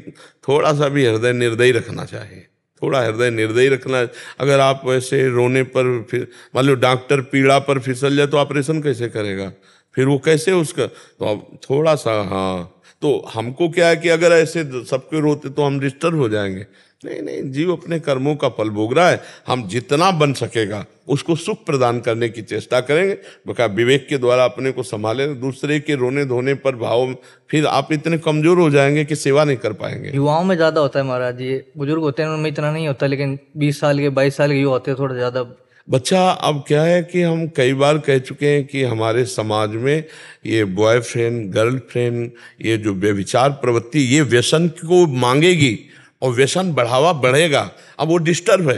S2: थोड़ा सा भी हृदय निर्दयी रखना चाहिए, थोड़ा हृदय निर्दयी रखना। अगर आप वैसे रोने पर, फिर मान लो डॉक्टर पीड़ा पर फिसल जाए तो ऑपरेशन कैसे करेगा? फिर वो कैसे उसका, तो अब थोड़ा सा, हाँ। तो हमको क्या है कि अगर ऐसे सबके रोते तो हम डिस्टर्ब हो जाएंगे। नहीं नहीं, जीव अपने कर्मों का फल भोग रहा है। हम जितना बन सकेगा उसको सुख प्रदान करने की चेष्टा करेंगे, बका विवेक के द्वारा अपने को संभाले। दूसरे के रोने धोने पर भाव, फिर आप इतने कमजोर हो जाएंगे कि सेवा नहीं कर पाएंगे।
S3: युवाओं में ज्यादा होता है महाराज जी, बुजुर्ग होते हैं उनमें इतना नहीं होता, लेकिन 20 साल के 22 साल के युवा होते हैं थोड़ा ज्यादा।
S2: बच्चा, अब क्या है कि हम कई बार कह चुके हैं कि हमारे समाज में ये बॉयफ्रेंड गर्लफ्रेंड, ये जो व्यभिचार प्रवृत्ति, ये व्यसन को मांगेगी और व्यसन बढ़ावा बढ़ेगा। अब वो डिस्टर्ब है।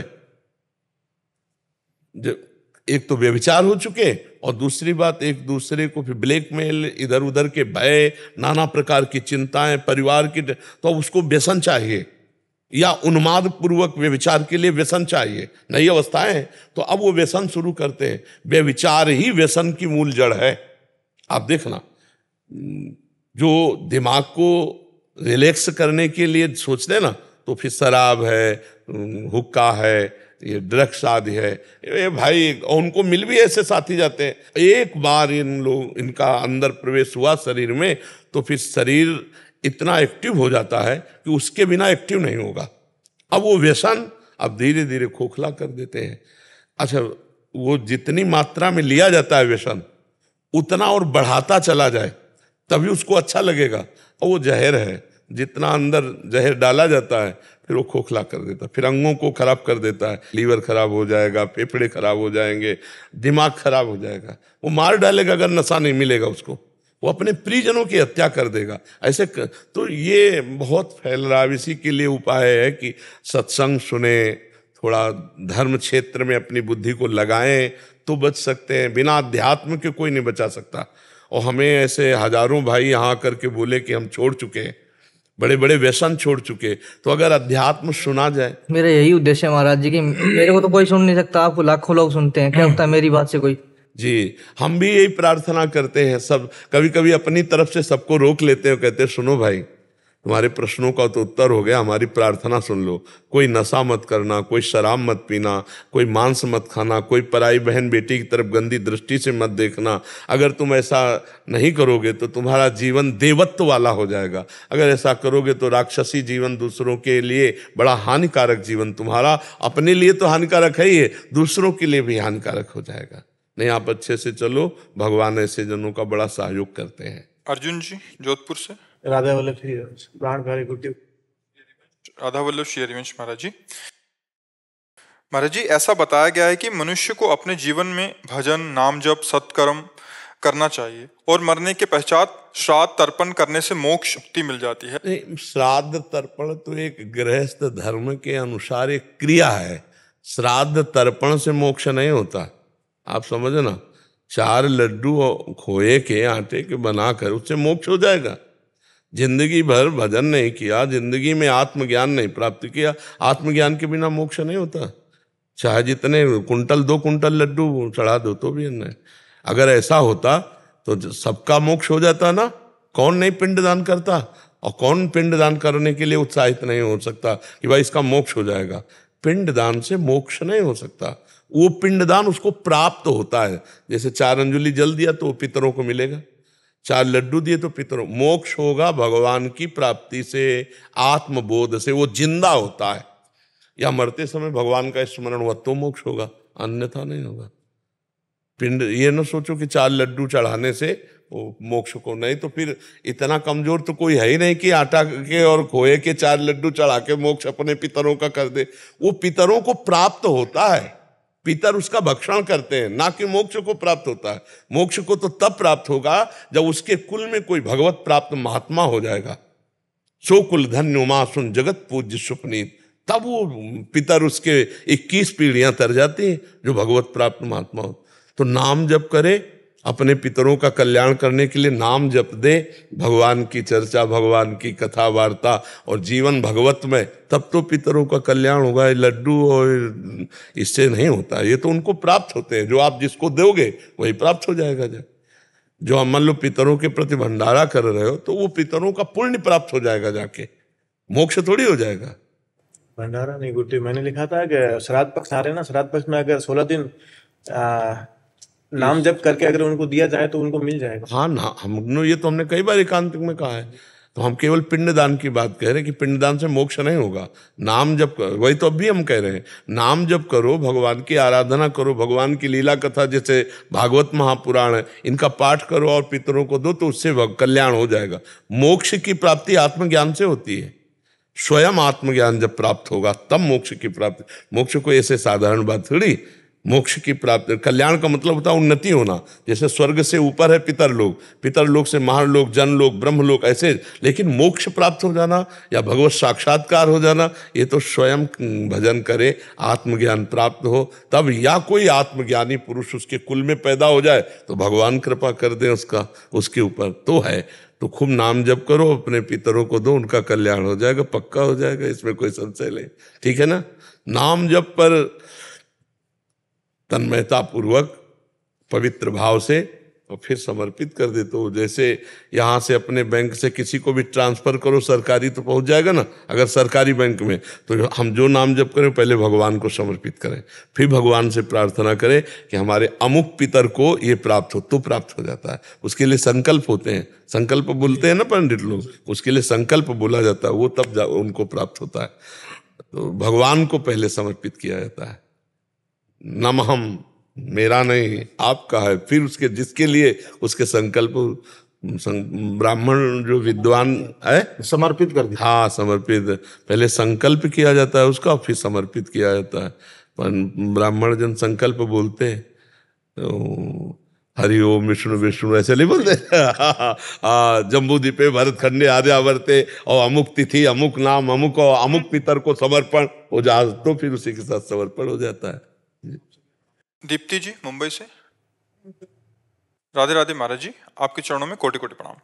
S2: एक तो व्यभिचार हो चुके, और दूसरी बात एक दूसरे को फिर ब्लैकमेल, इधर उधर के भय, नाना प्रकार की चिंताएं, परिवार की, तो उसको व्यसन चाहिए, या उन्माद पूर्वक व्यभिचार के लिए व्यसन चाहिए। नई अवस्थाएं हैं तो अब वो व्यसन शुरू करते हैं। व्यभिचार ही व्यसन की मूल जड़ है। आप देखना, जो दिमाग को रिलैक्स करने के लिए सोचते हैं ना, तो फिर शराब है, हुक्का है, ये ड्रग्स आदि है, ये भाई उनको मिल भी ऐसे साथी जाते हैं। एक बार इनका अंदर प्रवेश हुआ शरीर में, तो फिर शरीर इतना एक्टिव हो जाता है कि उसके बिना एक्टिव नहीं होगा। अब वो व्यसन अब धीरे धीरे खोखला कर देते हैं। अच्छा, वो जितनी मात्रा में लिया जाता है व्यसन, उतना और बढ़ाता चला जाए तभी उसको अच्छा लगेगा। और वो जहर है, जितना अंदर जहर डाला जाता है फिर वो खोखला कर देता है, फिर अंगों को खराब कर देता है। लीवर खराब हो जाएगा, फेफड़े खराब हो जाएंगे, दिमाग खराब हो जाएगा। वो मार डालेगा अगर नशा नहीं मिलेगा उसको, वो अपने परिजनों की हत्या कर देगा। तो ये बहुत फैल रहा है। इसी के लिए उपाय है कि सत्संग सुने, थोड़ा धर्म क्षेत्र में अपनी बुद्धि को लगाएं तो बच सकते हैं। बिना अध्यात्म के कोई नहीं बचा सकता। और हमें ऐसे हजारों भाई यहाँ करके बोले कि हम छोड़ चुके हैं, बड़े बड़े व्यसन छोड़ चुके, तो अगर अध्यात्म सुना जाए।
S3: मेरा यही उद्देश्य है महाराज जी कि मेरे को तो कोई सुन नहीं सकता, आपको लाखों लोग सुनते हैं, क्या होता है मेरी बात से कोई।
S2: जी, हम भी यही प्रार्थना करते हैं। सब कभी कभी अपनी तरफ से सबको रोक लेते हैं, कहते हैं सुनो भाई, तुम्हारे प्रश्नों का तो उत्तर हो गया, हमारी प्रार्थना सुन लो। कोई नशा मत करना, कोई शराब मत पीना, कोई मांस मत खाना, कोई पराई बहन बेटी की तरफ गंदी दृष्टि से मत देखना। अगर तुम ऐसा नहीं करोगे तो तुम्हारा जीवन देवत्व वाला हो जाएगा। अगर ऐसा करोगे तो राक्षसी जीवन, दूसरों के लिए बड़ा हानिकारक जीवन, तुम्हारा अपने लिए तो हानिकारक है ही, दूसरों के लिए भी हानिकारक हो जाएगा। नहीं, आप अच्छे से चलो, भगवान ऐसे जनों का बड़ा सहयोग करते हैं।
S1: अर्जुन जी जोधपुर से।
S4: राधा वल्लभ श्री प्राण प्यारे गुड्डी।
S1: राधा वल्लभ श्री हरिवंश महाराज जी। महाराज जी, ऐसा बताया गया है कि मनुष्य को अपने जीवन में भजन, नाम जप, सत्कर्म करना चाहिए और मरने के पश्चात श्राद्ध तर्पण करने से मोक्ष मुक्ति मिल जाती है।
S2: नहीं, श्राद्ध तर्पण तो एक गृहस्थ धर्म के अनुसार एक क्रिया है। श्राद्ध तर्पण से मोक्ष नहीं होता, आप समझो ना। 4 लड्डू खोए के आटे के बनाकर उससे मोक्ष हो जाएगा। जिंदगी भर भजन नहीं किया, जिंदगी में आत्मज्ञान नहीं प्राप्त किया, आत्मज्ञान के बिना मोक्ष नहीं होता। चाहे जितने कुंटल 2 कुंटल लड्डू चढ़ा दो तो भी नहीं। अगर ऐसा होता तो सबका मोक्ष हो जाता ना। कौन नहीं पिंडदान करता, और कौन पिंडदान करने के लिए उत्साहित नहीं हो सकता कि भाई इसका मोक्ष हो जाएगा। पिंडदान से मोक्ष नहीं हो सकता, वो पिंडदान उसको प्राप्त होता है। जैसे 4 अंजुलि जल दिया तो पितरों को मिलेगा, 4 लड्डू दिए तो पितरों। मोक्ष होगा भगवान की प्राप्ति से, आत्मबोध से, वो जिंदा होता है। या मरते समय भगवान का स्मरण हुआ तो मोक्ष होगा, अन्यथा नहीं होगा। पिंड ये न सोचो कि 4 लड्डू चढ़ाने से वो मोक्ष को, नहीं तो फिर इतना कमजोर तो कोई है ही नहीं कि आटा के और खोए के 4 लड्डू चढ़ा के मोक्ष अपने पितरों का कर दे। वो पितरों को प्राप्त होता है, पितर उसका भक्षण करते हैं, ना कि मोक्ष को प्राप्त होता है। मोक्ष को तो तब प्राप्त होगा जब उसके कुल में कोई भगवत प्राप्त महात्मा हो जाएगा। सो कुल धन्य उमा सुन जगत पूज्य सुपनीत, तब वो पितर उसके 21 पीढ़ियां तर जाती हैं जो भगवत प्राप्त महात्मा हो। तो नाम जप करे, अपने पितरों का कल्याण करने के लिए नाम जप दे, भगवान की चर्चा, भगवान की कथा वार्ता और जीवन भगवत में, तब तो पितरों का कल्याण होगा। लड्डू और इससे नहीं होता, ये तो उनको प्राप्त होते हैं। जो आप जिसको दोगे वही प्राप्त हो जाएगा। जो आप मान लो पितरों के प्रति भंडारा कर रहे हो तो वो पितरों का पुण्य प्राप्त हो जाएगा, जाके मोक्ष थोड़ी हो जाएगा।
S4: भंडारा नहीं गुड्डी, मैंने लिखा था कि श्राद्ध पक्ष आ रहे ना, श्राद्ध पक्ष में अगर 16 दिन नाम जप करके अगर उनको दिया जाए तो उनको मिल जाएगा।
S2: हाँ ना, हमने ये तो हमने कई बार एकांतिक में कहा है। तो हम केवल पिंडदान की बात कह रहे हैं कि पिंडदान से मोक्ष नहीं होगा। नाम जप करो, वही तो अभी हम कह रहे हैं, नाम जप करो, भगवान की आराधना करो, भगवान की लीला कथा जैसे भागवत महापुराण है इनका पाठ करो और पितरों को दो, तो उससे कल्याण हो जाएगा। मोक्ष की प्राप्ति आत्मज्ञान से होती है। स्वयं आत्मज्ञान जब प्राप्त होगा तब मोक्ष की प्राप्ति। मोक्ष को ऐसे साधारण बात थोड़ी, मोक्ष की प्राप्ति, कल्याण का मतलब होता है उन्नति होना। जैसे स्वर्ग से ऊपर है पितर लोग, पितर लोग से महालोक, जनलोक, ब्रह्मलोक, ऐसे। लेकिन मोक्ष प्राप्त हो जाना या भगवत साक्षात्कार हो जाना, ये तो स्वयं भजन करे, आत्मज्ञान प्राप्त हो तब, या कोई आत्मज्ञानी पुरुष उसके कुल में पैदा हो जाए तो भगवान कृपा कर दे उसके ऊपर तो है। तो खूब नाम जप करो, अपने पितरों को दो, उनका कल्याण हो जाएगा, पक्का हो जाएगा, इसमें कोई संशय नहीं। ठीक है ना। नाम जप पर तन्मयता पूर्वक पवित्र भाव से और फिर समर्पित कर दे। तो जैसे यहाँ से अपने बैंक से किसी को भी ट्रांसफर करो सरकारी, तो पहुँच जाएगा ना। अगर सरकारी बैंक में, तो हम जो नाम जप करें पहले भगवान को समर्पित करें, फिर भगवान से प्रार्थना करें कि हमारे अमुक पितर को ये प्राप्त हो, तो प्राप्त हो जाता है। उसके लिए संकल्प होते हैं, संकल्प बोलते हैं ना पंडित लोग, उसके लिए संकल्प बोला जाता है, वो तब उनको प्राप्त होता है। तो भगवान को पहले समर्पित किया जाता है। नमहम, मेरा नहीं आपका है, फिर उसके जिसके लिए उसके संकल्प, ब्राह्मण जो विद्वान है
S4: समर्पित कर दिया।
S2: हाँ, समर्पित, पहले संकल्प किया जाता है उसका, फिर समर्पित किया जाता है। पर ब्राह्मण जन संकल्प बोलते हैं तो हरि ओम विष्णु विष्णु ऐसे नहीं बोलते। जम्बू द्वीपे भरत खंडे आर्यावर्ते और अमुक तिथि अमुक नाम अमुक और अमुक पितर को समर्पण हो जा, तो फिर उसी के साथ समर्पण हो जाता है।
S1: दीप्ति जी मुंबई से। राधे राधे महाराज जी, आपके चरणों में कोटि कोटि प्रणाम।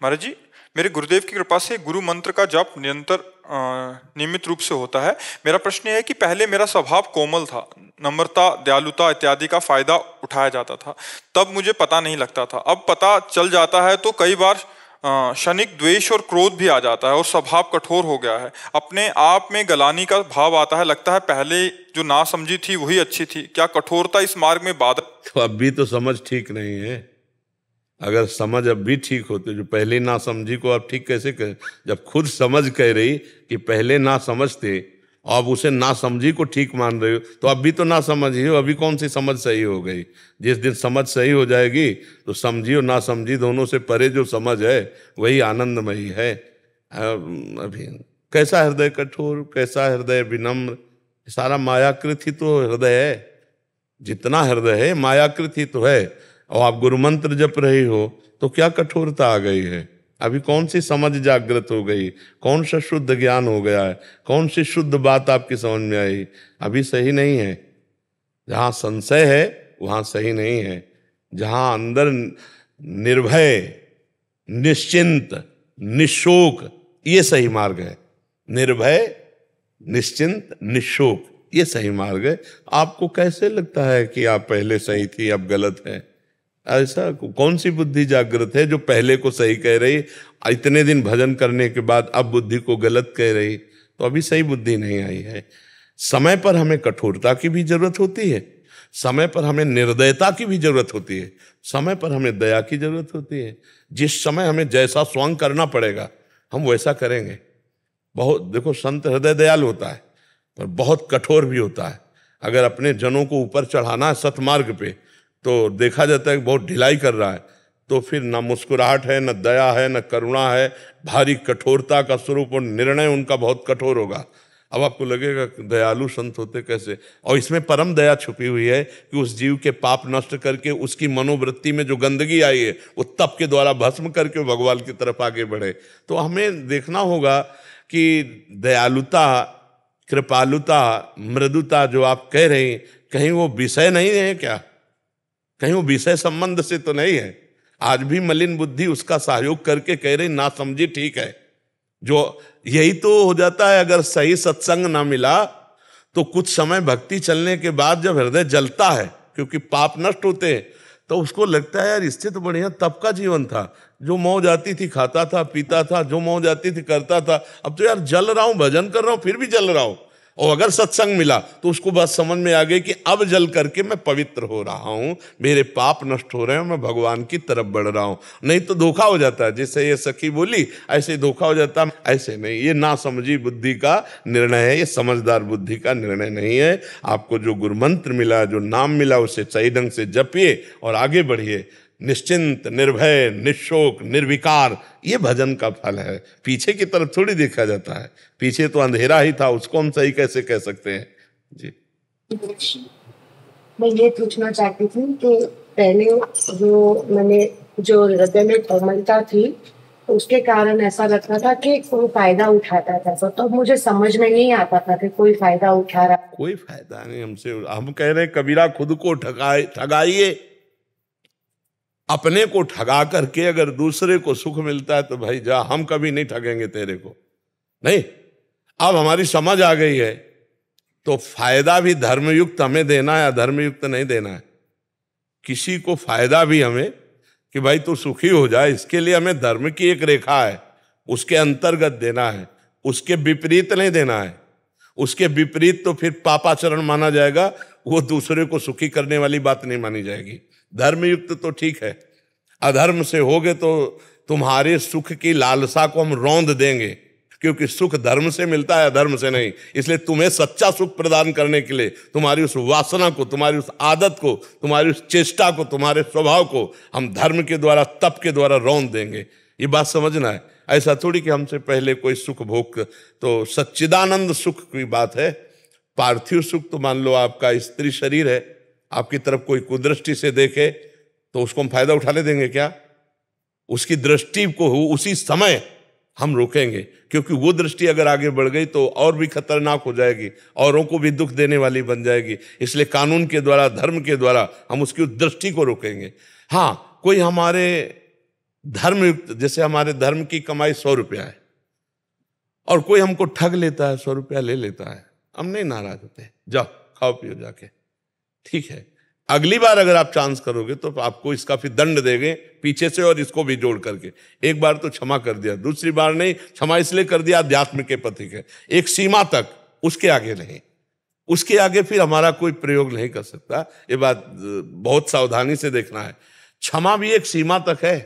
S1: महाराज जी, मेरे गुरुदेव की कृपा से गुरु मंत्र का जप निरंतर नियमित रूप से होता है। मेरा प्रश्न यह है कि पहले मेरा स्वभाव कोमल था, नम्रता दयालुता इत्यादि का फायदा उठाया जाता था, तब मुझे पता नहीं लगता था। अब पता चल जाता है तो कई बार क्षणिक द्वेष और क्रोध भी आ जाता है और स्वभाव कठोर हो गया है। अपने आप में गलानी का भाव आता है, लगता है पहले जो ना समझी थी वही अच्छी थी। क्या कठोरता इस मार्ग में बाधक?
S2: तो अब भी तो समझ ठीक नहीं है। अगर समझ अब भी ठीक होती, जो पहले ना समझी को अब ठीक कैसे कर, जब खुद समझ कह रही कि पहले ना समझते और अब उसे ना समझी को ठीक मान रहे हो, तो अब भी तो ना समझ ही हो। अभी कौन सी समझ सही हो गई? जिस दिन समझ सही हो जाएगी तो समझी और ना समझी दोनों से परे जो समझ है वही आनंदमयी है। अभी कैसा हृदय कठोर, कैसा हृदय विनम्र, सारा मायाकृत ही तो हृदय है। जितना हृदय है मायाकृत ही तो है। और आप गुरु मंत्र जप रही हो तो क्या कठोरता आ गई है? अभी कौन सी समझ जागृत हो गई? कौन सा शुद्ध ज्ञान हो गया है? कौन सी शुद्ध बात आपकी समझ में आई? अभी सही नहीं है। जहाँ संशय है वहाँ सही नहीं है। जहाँ अंदर निर्भय निश्चिंत निशोक, ये सही मार्ग है। निर्भय निश्चिंत निशोक, ये सही मार्ग है। आपको कैसे लगता है कि आप पहले सही थी अब गलत है? ऐसा कौन सी बुद्धि जागृत है जो पहले को सही कह रही, इतने दिन भजन करने के बाद अब बुद्धि को गलत कह रही? तो अभी सही बुद्धि नहीं आई है। समय पर हमें कठोरता की भी जरूरत होती है, समय पर हमें निर्दयता की भी जरूरत होती है, समय पर हमें दया की जरूरत होती है। जिस समय हमें जैसा स्वांग करना पड़ेगा हम वैसा करेंगे। बहुत देखो, संत हृदय दयालु होता है पर बहुत कठोर भी होता है। अगर अपने जनों को ऊपर चढ़ाना है सतमार्ग पे तो देखा जाता है कि बहुत ढिलाई कर रहा है, तो फिर न मुस्कुराहट है, न दया है, न करुणा है, भारी कठोरता का स्वरूप और निर्णय उनका बहुत कठोर होगा। अब आपको लगेगा दयालु संत होते कैसे? और इसमें परम दया छुपी हुई है कि उस जीव के पाप नष्ट करके उसकी मनोवृत्ति में जो गंदगी आई है वो तप के द्वारा भस्म करके भगवान की तरफ आगे बढ़े। तो हमें देखना होगा कि दयालुता कृपालुता मृदुता जो आप कह रहे हैं, कहीं वो विषय नहीं है क्या? कहीं वो विषय संबंध से तो नहीं है? आज भी मलिन बुद्धि उसका सहयोग करके कह रही ना समझी ठीक है। जो यही तो हो जाता है। अगर सही सत्संग ना मिला तो कुछ समय भक्ति चलने के बाद जब हृदय जलता है क्योंकि पाप नष्ट होते हैं, तो उसको लगता है यार इससे तो बढ़िया तब का जीवन था, जो मौज आती थी खाता था पीता था, जो मौज आती थी करता था। अब तो यार जल रहा हूं, भजन कर रहा हूं, फिर भी जल रहा हूं। और अगर सत्संग मिला तो उसको बात समझ में आ गई कि अब जल करके मैं पवित्र हो रहा हूं, मेरे पाप नष्ट हो रहे हैं, मैं भगवान की तरफ बढ़ रहा हूं। नहीं तो धोखा हो जाता है, जैसे ये सखी बोली ऐसे धोखा हो जाता है। ऐसे नहीं, ये ना समझी बुद्धि का निर्णय है, ये समझदार बुद्धि का निर्णय नहीं है। आपको जो गुरु मंत्र मिला, जो नाम मिला, उसे सही ढंग से जपिए और आगे बढ़िए। निश्चिंत निर्भय निशोक निर्विकार, ये भजन का फल है। पीछे की तरफ थोड़ी देखा जाता है, पीछे तो अंधेरा ही था, उसको हम सही कैसे कह सकते हैं जी।
S5: मैं ये पूछना चाहती थी कि पहले जो हृदय में कोमलता थी उसके कारण ऐसा लगता था कि कोई फायदा उठाता था, तो मुझे समझ में नहीं आता था कि कोई फायदा उठा रहा।
S2: कोई फायदा नहीं हमसे। हम कह रहे कबीरा खुद को ठगाइए। अपने को ठगा करके अगर दूसरे को सुख मिलता है तो भाई जा, हम कभी नहीं ठगेंगे तेरे को। नहीं, अब हमारी समझ आ गई है तो फायदा भी धर्मयुक्त हमें देना है या धर्मयुक्त नहीं देना है। किसी को फायदा भी हमें कि भाई तू सुखी हो जाए, इसके लिए हमें धर्म की एक रेखा है, उसके अंतर्गत देना है, उसके विपरीत नहीं देना है। उसके विपरीत तो फिर पापाचरण माना जाएगा, वो दूसरे को सुखी करने वाली बात नहीं मानी जाएगी। धर्मयुक्त तो ठीक है, अधर्म से होगे तो तुम्हारे सुख की लालसा को हम रौंद देंगे, क्योंकि सुख धर्म से मिलता है, अधर्म से नहीं। इसलिए तुम्हें सच्चा सुख प्रदान करने के लिए तुम्हारी उस वासना को, तुम्हारी उस आदत को, तुम्हारी उस चेष्टा को, तुम्हारे स्वभाव को हम धर्म के द्वारा तप के द्वारा रौंद देंगे। ये बात समझना है। ऐसा थोड़ी कि हमसे पहले कोई सुख भोग, तो सच्चिदानंद सुख की बात है। पार्थिव सुख तो मान लो आपका स्त्री शरीर है, आपकी तरफ कोई कुदृष्टि से देखे तो उसको हम फायदा उठाने देंगे क्या? उसकी दृष्टि को उसी समय हम रोकेंगे, क्योंकि वो दृष्टि अगर आगे बढ़ गई तो और भी खतरनाक हो जाएगी, औरों को भी दुख देने वाली बन जाएगी। इसलिए कानून के द्वारा, धर्म के द्वारा हम उसकी उस दृष्टि को रोकेंगे। हाँ, कोई हमारे धर्मयुक्त, जैसे हमारे धर्म की कमाई 100 रुपया है और कोई हमको ठग लेता है, 100 रुपया ले लेता है, हम नहीं नाराज होते, जाओ खाओ पियो जाके, ठीक है। अगली बार अगर आप चांस करोगे तो आपको इसका फिर दंड देंगे पीछे से, और इसको भी जोड़ करके। एक बार तो क्षमा कर दिया, दूसरी बार नहीं, क्षमा इसलिए कर दिया अध्यात्म के पथिक है, एक सीमा तक, उसके आगे नहीं। उसके आगे फिर हमारा कोई प्रयोग नहीं कर सकता। ये बात बहुत सावधानी से देखना है। क्षमा भी एक सीमा तक है,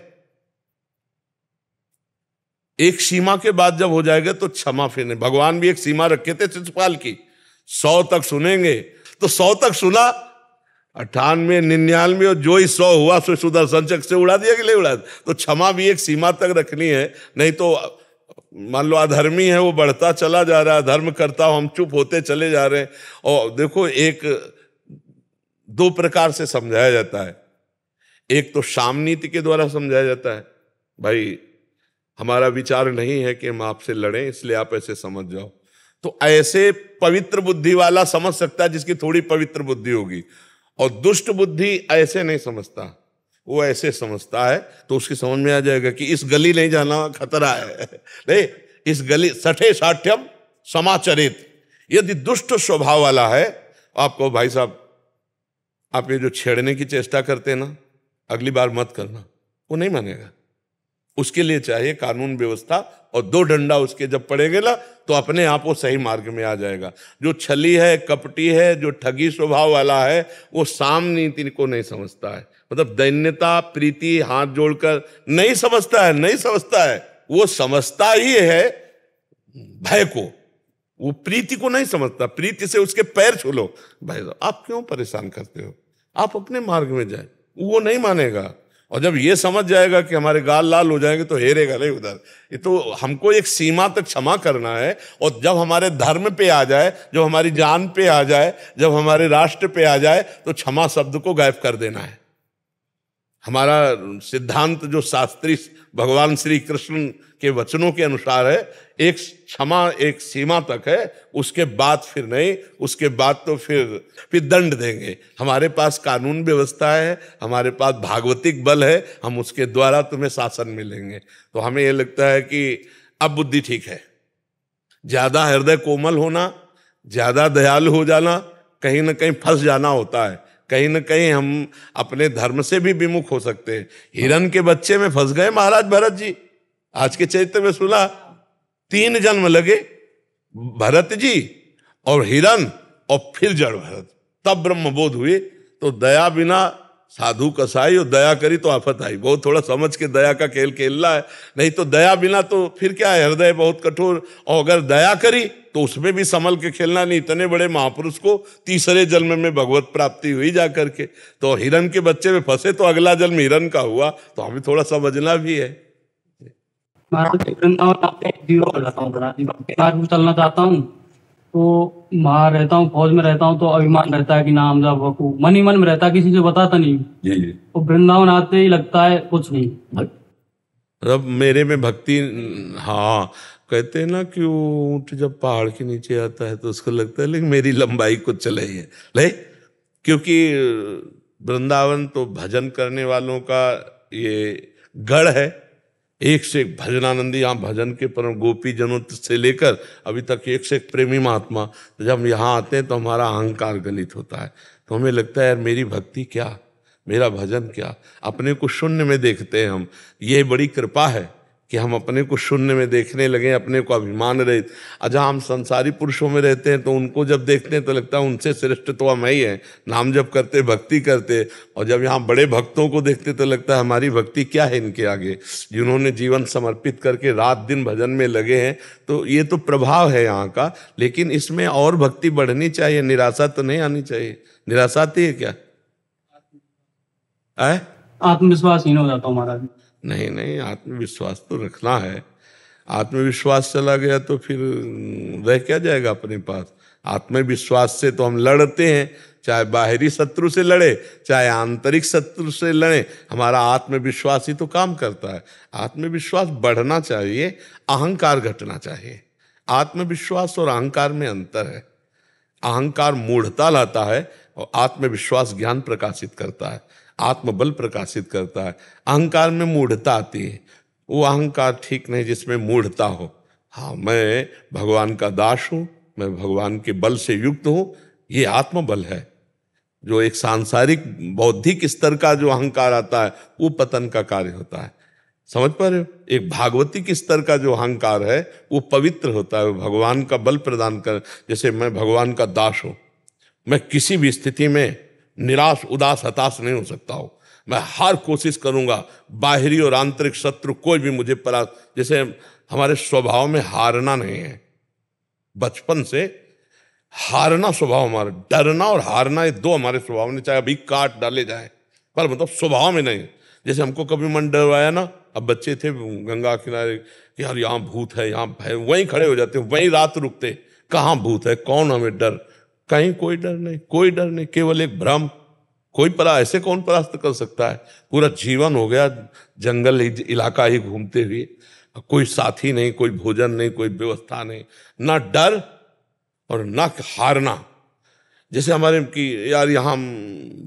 S2: एक सीमा के बाद जब हो जाएगा तो क्षमा फिर नहीं। भगवान भी एक सीमा रखे थे शिशुपाल की, 100 तक सुनेंगे तो 100 तक सुना, 98, 99 और जो ही 100 हुआ सो सुदर्शन चक्र से उड़ा दिया कि नहीं उड़ा दिया। तो क्षमा भी एक सीमा तक रखनी है, नहीं तो मान लो अधर्मी है वो बढ़ता चला जा रहा है, धर्म करता हो हम चुप होते चले जा रहे हैं। और देखो, एक 2 प्रकार से समझाया जाता है। एक तो साम नीति के द्वारा समझाया जाता है, भाई हमारा विचार नहीं है कि हम आपसे लड़ें, इसलिए आप ऐसे समझ जाओ। तो ऐसे पवित्र बुद्धि वाला समझ सकता है जिसकी थोड़ी पवित्र बुद्धि होगी, और दुष्ट बुद्धि ऐसे नहीं समझता, वो ऐसे समझता है। तो उसकी समझ में आ जाएगा कि इस गली नहीं जाना, खतरा है, नहीं इस गली सठे साठ्यम समाचरित। यदि दुष्ट स्वभाव वाला है, आपको भाई साहब आप ये जो छेड़ने की चेष्टा करते हैं ना, अगली बार मत करना, वो नहीं मानेगा। उसके लिए चाहिए कानून व्यवस्था, और 2 डंडा उसके जब पड़ेंगे ना तो अपने आप वो सही मार्ग में आ जाएगा। जो छली है, कपटी है, जो ठगी स्वभाव वाला है, वो साम नीति को नहीं समझता है। मतलब दैन्यता, प्रीति, हाथ जोड़कर नहीं समझता है, नहीं समझता है। वो समझता ही है भय को, वो प्रीति को नहीं समझता। प्रीति से उसके पैर छू लो, भाई आप क्यों परेशान करते हो, आप अपने मार्ग में जाए, वो नहीं मानेगा। और जब ये समझ जाएगा कि हमारे गाल लाल हो जाएंगे तो हेरेगा नहीं उधर। ये तो हमको एक सीमा तक क्षमा करना है, और जब हमारे धर्म पे आ जाए, जब हमारी जान पे आ जाए, जब हमारे राष्ट्र पे आ जाए, तो क्षमा शब्द को गायब कर देना है। हमारा सिद्धांत जो शास्त्री भगवान श्री कृष्ण के वचनों के अनुसार है, एक क्षमा एक सीमा तक है, उसके बाद फिर नहीं, उसके बाद तो फिर दंड देंगे। हमारे पास कानून व्यवस्था है, हमारे पास भागवतिक बल है, हम उसके द्वारा तुम्हें शासन मिलेंगे। तो हमें ये लगता है कि अब बुद्धि ठीक है। ज्यादा हृदय कोमल होना, ज्यादा दयालु हो जाना, कहीं ना कहीं फंस जाना होता है। कहीं ना कहीं हम अपने धर्म से भी विमुख हो सकते हैं। हिरण के बच्चे में फंस गए महाराज भरत जी। आज के चरित्र में सुना, 3 जन्म लगे, भरत जी और हिरण और फिर जड़ भरत, तब ब्रह्मबोध हुए। तो दया बिना साधु कसाई, और दया करी तो आफत आई। बहुत थोड़ा समझ के दया का खेल खेलना है, नहीं तो दया बिना तो फिर क्या है, हृदय बहुत कठोर। और अगर दया करी तो उसमें भी संभल के खेलना नहीं। इतने बड़े महापुरुष को 3रे जन्म में भगवत प्राप्ति हुई जा करके। तो हिरण के बच्चे में फंसे तो अगला जन्म हिरण का हुआ, तो हमें थोड़ा समझना भी है।
S6: चलना चाहता हूँ तो वहाँ रहता हूँ, फौज में रहता हूँ, तो अभिमान रहता है कि नाम जा बकू, मन ही मन में रहता है, किसी से बताता नहीं। तो वृंदावन आते ही लगता है कुछ नहीं।
S2: अब मेरे में भक्ति, हाँ कहते हैं ना कि ऊंट जब पहाड़ के नीचे आता है तो उसको लगता है लेकिन मेरी लंबाई कुछ चले है, ले, क्योंकि वृंदावन तो भजन करने वालों का ये गढ़ है। एक से एक भजनानंदी, यहाँ भजन के परम गोपी जनों से लेकर अभी तक एक से एक प्रेमी महात्मा। तो जब हम यहाँ आते हैं तो हमारा अहंकार गलित होता है, तो हमें लगता है यार मेरी भक्ति क्या, मेरा भजन क्या। अपने को शून्य में देखते हैं हम। ये बड़ी कृपा है कि हम अपने को शून्य में देखने लगे, अपने को अभिमान रहित। जहाँ हम संसारी पुरुषों में रहते हैं तो उनको जब देखते हैं तो लगता है उनसे श्रेष्ठ तो हम ही हैं, नाम जप करते, भक्ति करते। और जब यहाँ बड़े भक्तों को देखते तो लगता है हमारी भक्ति क्या है इनके आगे, जिन्होंने जीवन समर्पित करके रात दिन भजन में लगे हैं। तो ये तो प्रभाव है यहाँ का, लेकिन इसमें और भक्ति बढ़नी चाहिए, निराशा तो नहीं आनी चाहिए। निराशा आती है क्या?
S6: आत्मविश्वासहीन हो जाता हूँ महाराज।
S2: नहीं नहीं, आत्मविश्वास तो रखना है। आत्मविश्वास चला गया तो फिर रह क्या जाएगा अपने पास। आत्मविश्वास से तो हम लड़ते हैं, चाहे बाहरी शत्रु से लड़े, चाहे आंतरिक शत्रु से लड़े, हमारा आत्मविश्वास ही तो काम करता है। आत्मविश्वास बढ़ना चाहिए, अहंकार घटना चाहिए। आत्मविश्वास और अहंकार में अंतर है। अहंकार मूढ़ता लाता है और आत्मविश्वास ज्ञान प्रकाशित करता है, आत्मबल प्रकाशित करता है। अहंकार में मूढ़ता आती है, वो अहंकार ठीक नहीं जिसमें मूढ़ता हो। हाँ, मैं भगवान का दास हूँ, मैं भगवान के बल से युक्त हूँ, ये आत्मबल है। जो एक सांसारिक बौद्धिक स्तर का जो अहंकार आता है वो पतन का कार्य होता है। समझ पा रहे हो? एक भागवतिक स्तर का जो अहंकार है वो पवित्र होता है, वो भगवान का बल प्रदान कर। जैसे मैं भगवान का दास हूँ, मैं किसी भी स्थिति में निराश, उदास, हताश नहीं हो सकता हूँ। मैं हर कोशिश करूंगा, बाहरी और आंतरिक शत्रु कोई भी मुझे जैसे हमारे स्वभाव में हारना नहीं है। बचपन से हारना स्वभाव हमारा, डरना और हारना ये दो हमारे स्वभाव में, चाहे अभी काट डाले जाए, पर मतलब स्वभाव में नहीं। जैसे हमको कभी मन डरवाया ना, अब बच्चे थे गंगा किनारे, यार यहाँ भूत है, यहाँ भय, वहीं खड़े हो जाते, वहीं रात रुकते, कहाँ भूत है, कौन हमें डर, कहीं कोई डर नहीं, कोई डर नहीं, केवल एक भ्रम। कोई ऐसे कौन परास्त कर सकता है? पूरा जीवन हो गया जंगल इलाका ही घूमते हुए, कोई साथी नहीं, कोई भोजन नहीं, कोई व्यवस्था नहीं, ना डर और ना हारना। जैसे हमारे कि यार यहाँ हम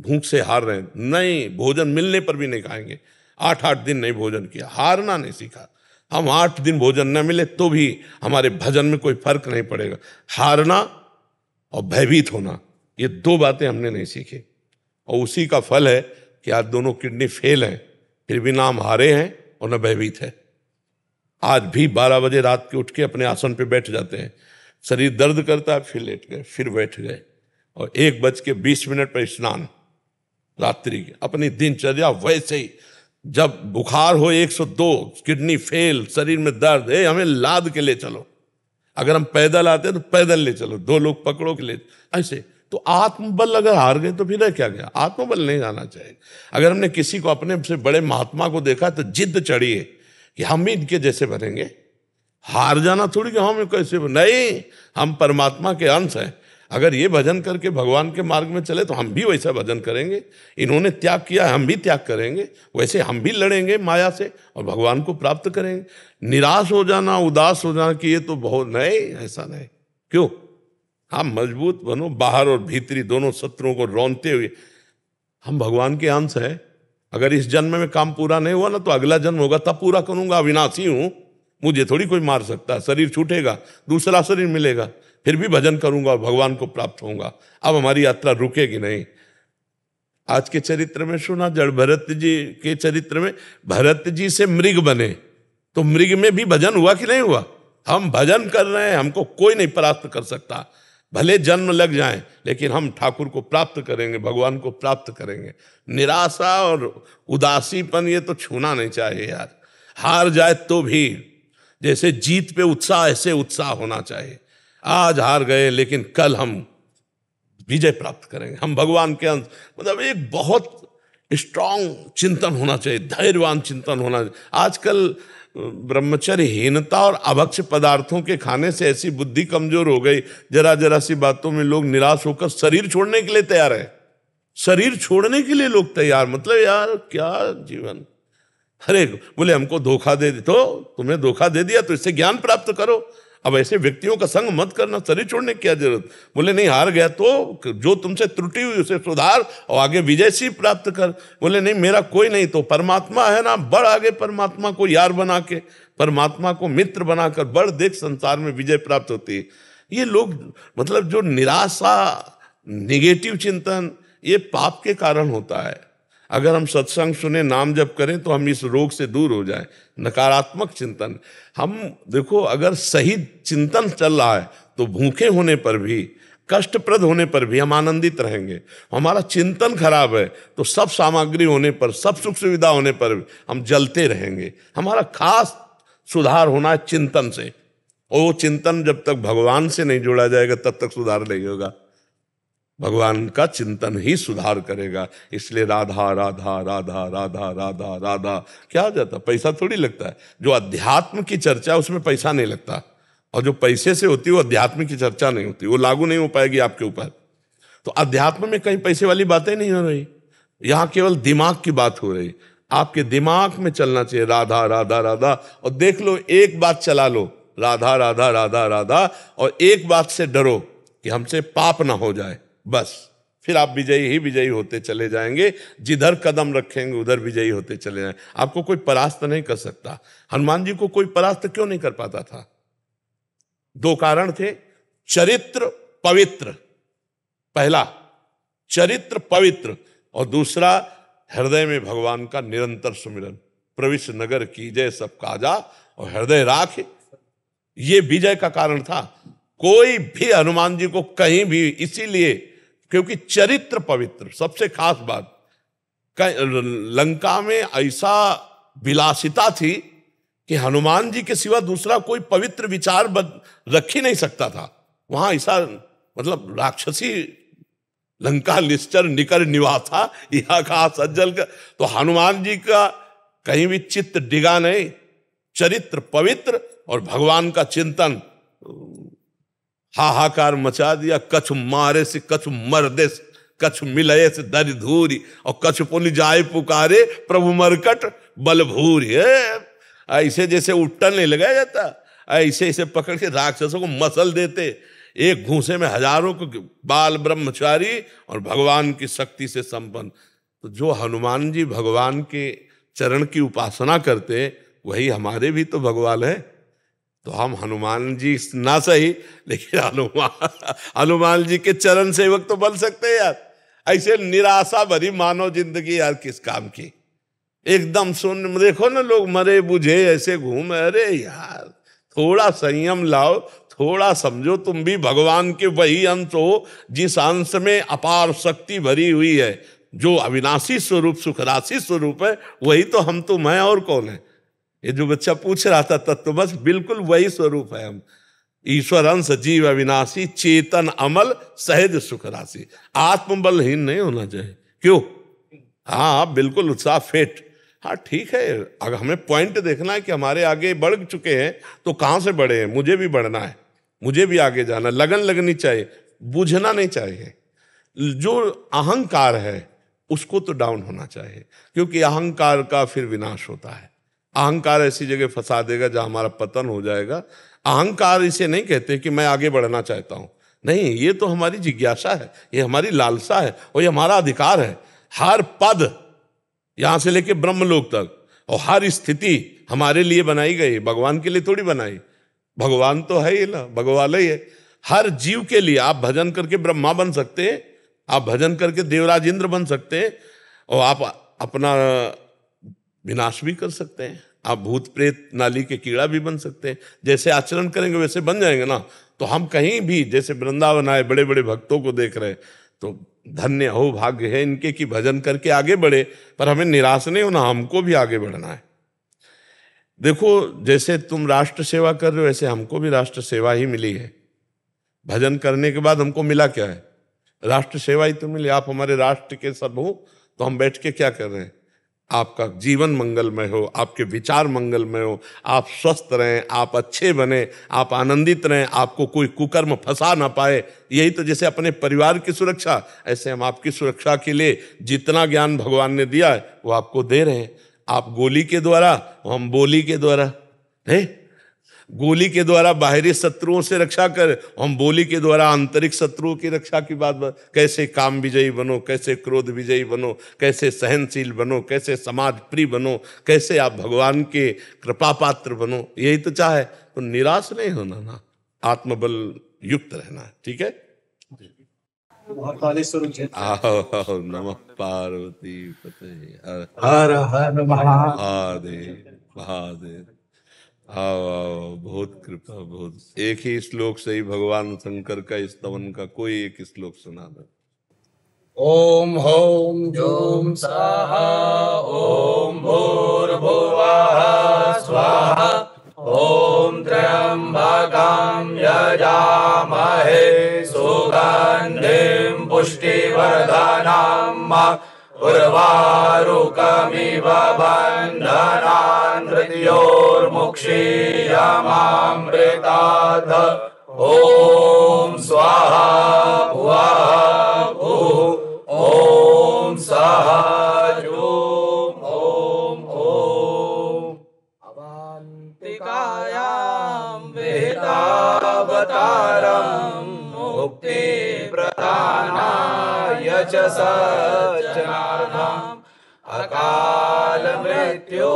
S2: भूख से हार रहे हैं, नहीं, भोजन मिलने पर भी नहीं खाएंगे। 8-8 दिन नहीं भोजन किया, हारना नहीं सीखा। हम 8 दिन भोजन न मिले तो भी हमारे भजन में कोई फर्क नहीं पड़ेगा। हारना और भयभीत होना, ये दो बातें हमने नहीं सीखी, और उसी का फल है कि आज दोनों किडनी फेल हैं, फिर भी ना हम हारे हैं और न भयभीत है। आज भी 12 बजे रात के उठ के अपने आसन पे बैठ जाते हैं, शरीर दर्द करता है, फिर लेट गए, फिर बैठ गए, और 1:20 पर स्नान रात्रि की। अपनी दिनचर्या वैसे ही, जब बुखार हो 102, किडनी फेल, शरीर में दर्द है, हमें लाद के ले चलो। अगर हम पैदल आते हैं तो पैदल ले चलो, 2 लोग पकड़ो के ले, ऐसे। तो आत्मबल अगर हार गए तो फिर रह क्या गया? आत्मबल नहीं आना चाहिए। अगर हमने किसी को, अपने से बड़े महात्मा को देखा तो जिद चढ़िए कि हम भी इनके जैसे बनेंगे। हार जाना थोड़ी कि हम कैसे नहीं, हम परमात्मा के अंश हैं। अगर ये भजन करके भगवान के मार्ग में चले तो हम भी वैसा भजन करेंगे। इन्होंने त्याग किया, हम भी त्याग करेंगे, वैसे हम भी लड़ेंगे माया से और भगवान को प्राप्त करेंगे। निराश हो जाना, उदास हो जाना कि ये तो बहुत, नहीं, ऐसा नहीं। क्यों? हम मजबूत बनो, बाहर और भीतरी दोनों शत्रुओं को रौंदते हुए। हम भगवान के अंश हैं। अगर इस जन्म में काम पूरा नहीं हुआ ना तो अगला जन्म होगा, तब पूरा करूंगा। अविनाशी हूं, मुझे थोड़ी कोई मार सकता। शरीर छूटेगा, दूसरा शरीर मिलेगा, फिर भी भजन करूंगा और भगवान को प्राप्त होऊंगा। अब हमारी यात्रा रुकेगी नहीं। आज के चरित्र में सुना, जड़ भरत जी के चरित्र में भरत जी से मृग बने, तो मृग में भी भजन हुआ कि नहीं हुआ? हम भजन कर रहे हैं, हमको कोई नहीं परास्त कर सकता। भले जन्म लग जाएं, लेकिन हम ठाकुर को प्राप्त करेंगे, भगवान को प्राप्त करेंगे। निराशा और उदासीपन ये तो छूना नहीं चाहिए यार। हार जाए तो भी जैसे जीत पे उत्साह, ऐसे उत्साह होना चाहिए। आज हार गए लेकिन कल हम विजय प्राप्त करेंगे, हम भगवान के अंश। मतलब एक बहुत स्ट्रांग चिंतन होना चाहिए, धैर्यवान चिंतन होना चाहिए। आजकल ब्रह्मचर्यहीनता और अभक्ष्य पदार्थों के खाने से ऐसी बुद्धि कमजोर हो गई, जरा जरा सी बातों में लोग निराश होकर शरीर छोड़ने के लिए तैयार है। शरीर छोड़ने के लिए लोग तैयार, मतलब यार क्या जीवन। अरे बोले हमको धोखा दे, तो तुम्हें धोखा दे दिया तो इससे ज्ञान प्राप्त करो। अब ऐसे व्यक्तियों का संग मत करना, शरीर छोड़ने की क्या जरूरत। बोले नहीं, हार गया तो जो तुमसे त्रुटि हुई उसे सुधार और आगे विजय सी प्राप्त कर। बोले नहीं, मेरा कोई नहीं, तो परमात्मा है ना, बढ़ आगे परमात्मा को यार बना के, परमात्मा को मित्र बनाकर बढ़, देख संसार में विजय प्राप्त होती है। ये लोग मतलब जो निराशा, निगेटिव चिंतन, ये पाप के कारण होता है। अगर हम सत्संग सुने, नाम जप करें तो हम इस रोग से दूर हो जाएं। नकारात्मक चिंतन, हम देखो अगर सही चिंतन चल रहा है तो भूखे होने पर भी, कष्टप्रद होने पर भी हम आनंदित रहेंगे। हमारा चिंतन खराब है तो सब सामग्री होने पर, सब सुख सुविधा होने पर भी हम जलते रहेंगे। हमारा खास सुधार होना है चिंतन से, और वो चिंतन जब तक भगवान से नहीं जोड़ा जाएगा तब तक सुधार नहीं होगा। भगवान का चिंतन ही सुधार करेगा। इसलिए राधा राधा राधा राधा राधा राधा क्या जाता, पैसा थोड़ी लगता है। जो अध्यात्म की चर्चा है उसमें पैसा नहीं लगता, और जो पैसे से होती है वो अध्यात्म की चर्चा नहीं होती, वो लागू नहीं हो पाएगी आपके ऊपर। तो अध्यात्म में कहीं पैसे वाली बातें नहीं हो रही, यहां केवल दिमाग की बात हो रही। आपके दिमाग में चलना चाहिए राधा राधा राधा, और देख लो एक बात चला लो, राधा राधा राधा राधा, और एक बात से डरो कि हमसे पाप ना हो जाए, बस फिर आप विजयी ही विजयी होते चले जाएंगे। जिधर कदम रखेंगे उधर विजयी होते चले जाएंगे। आपको कोई परास्त नहीं कर सकता। हनुमान जी को कोई परास्त क्यों नहीं कर पाता था? 2 कारण थे, चरित्र पवित्र, पहला चरित्र पवित्र, और दूसरा हृदय में भगवान का निरंतर सुमिरन। प्रविश नगर कीजय सब काजा और हृदय राख, ये विजय का कारण था। कोई भी हनुमान जी को कहीं भी, इसीलिए क्योंकि चरित्र पवित्र, सबसे खास बात, लंका में ऐसा विलासिता थी कि हनुमान जी के सिवा दूसरा कोई पवित्र विचार रख ही नहीं सकता था वहां। ऐसा मतलब राक्षसी लंका निश्चर निकर निवासा यहाँ का सज्जल का, तो हनुमान जी का कहीं भी चित्त डिगा नहीं, चरित्र पवित्र और भगवान का चिंतन। हाहाकार मचा दिया, कछु मारे से कछु मर्दे से, कछु मिलये से दर धूरी, और कछु पुनि जाए पुकारे प्रभु मरकट बल भूरी। ऐसे जैसे उट्टन नहीं लगाया जाता, ऐसे ऐसे पकड़ के राक्षसों को मसल देते, एक घूंसे में हजारों को, बाल ब्रह्मचारी और भगवान की शक्ति से संपन्न। तो जो हनुमान जी भगवान के चरण की उपासना करते, वही हमारे भी तो भगवान है। तो हम हनुमान जी ना सही, लेकिन हनुमान जी के चरण सेवक तो बन सकते हैं यार। ऐसे निराशा भरी मानव जिंदगी यार किस काम की, एकदम सुन देखो ना, लोग मरे बुझे ऐसे घूम। अरे यार थोड़ा संयम लाओ, थोड़ा समझो, तुम भी भगवान के वही अंश हो जिस अंश में अपार शक्ति भरी हुई है, जो अविनाशी स्वरूप सुखराशि स्वरूप है, वही तो हम तुम हैं, और कौन है? ये जो बच्चा पूछ रहा था तत्व, बस बिल्कुल वही स्वरूप है हम। ईश्वर अंश जीव अविनाशी चेतन अमल सहज सुख राशि। आत्मबलहीन नहीं होना चाहिए। क्यों? हाँ बिल्कुल उत्साह फेट। हाँ ठीक है, अगर हमें पॉइंट देखना है कि हमारे आगे बढ़ चुके हैं तो कहाँ से बढ़े हैं, मुझे भी बढ़ना है, मुझे भी आगे जाना, लगन लगनी चाहिए, बुझना नहीं चाहिए। जो अहंकार है उसको तो डाउन होना चाहिए, क्योंकि अहंकार का फिर विनाश होता है। अहंकार ऐसी जगह फंसा देगा जहां हमारा पतन हो जाएगा। अहंकार इसे नहीं कहते कि मैं आगे बढ़ना चाहता हूं, नहीं, ये तो हमारी जिज्ञासा है, ये हमारी लालसा है और ये हमारा अधिकार है। हर पद यहां से लेके ब्रह्मलोक तक और हर स्थिति हमारे लिए बनाई गई, भगवान के लिए थोड़ी बनाई। भगवान तो है ही ना, भगवान ही है। हर जीव के लिए आप भजन करके ब्रह्मा बन सकते हैं, आप भजन करके देवराज इंद्र बन सकते हैं, और आप अपना विनाश भी कर सकते हैं। आप भूत प्रेत नाली के कीड़ा भी बन सकते हैं। जैसे आचरण करेंगे वैसे बन जाएंगे ना। तो हम कहीं भी, जैसे वृंदावन आए, बड़े बड़े भक्तों को देख रहे, तो धन्य हो, भाग्य है इनके कि भजन करके आगे बढ़े। पर हमें निराश नहीं होना, हमको भी आगे बढ़ना है। देखो जैसे तुम राष्ट्र सेवा कर रहे हो, वैसे हमको भी राष्ट्र सेवा ही मिली है। भजन करने के बाद हमको मिला क्या है? राष्ट्र सेवा ही तो मिली। आप हमारे राष्ट्र के सब हो, तो हम बैठ के क्या कर रहे हैं? आपका जीवन मंगलमय हो, आपके विचार मंगलमय हो, आप स्वस्थ रहें, आप अच्छे बने, आप आनंदित रहें, आपको कोई कुकर्म फंसा ना पाए। यही तो जैसे अपने परिवार की सुरक्षा, ऐसे हम आपकी सुरक्षा के लिए जितना ज्ञान भगवान ने दिया है वो आपको दे रहे हैं। आप गोली के द्वारा, हम बोली के द्वारा है। गोली के द्वारा बाहरी शत्रुओं से रक्षा कर, हम बोली के द्वारा आंतरिक शत्रुओं की रक्षा की बात। कैसे काम विजयी बनो, कैसे क्रोध विजयी बनो, कैसे सहनशील बनो, कैसे समाज प्रिय बनो, कैसे आप भगवान के कृपा पात्र बनो। यही तो चाहे। तो निराश नहीं होना ना, आत्मबल युक्त रहना। ठीक है। आओ नमः पार्वती पते
S4: हर हर
S2: महादेव महादेव। आओ आओ, बहुत कृपा, बहुत। एक ही श्लोक से ही भगवान शंकर का स्तवन का कोई एक श्लोक सुना दो।
S7: ओम होम जूम स्वाहा ओम भूर्भुवः स्वाहा ओम त्र्यंबकं यजामहे सुगंधिं पुष्टिवर्धनम् उर्वारुकमिव बन्धनान् मृत्योर्मुक्षीयमामृतात्। ओम स्वाहा भुवः च सज्जनार्थम् अकाल मृत्यु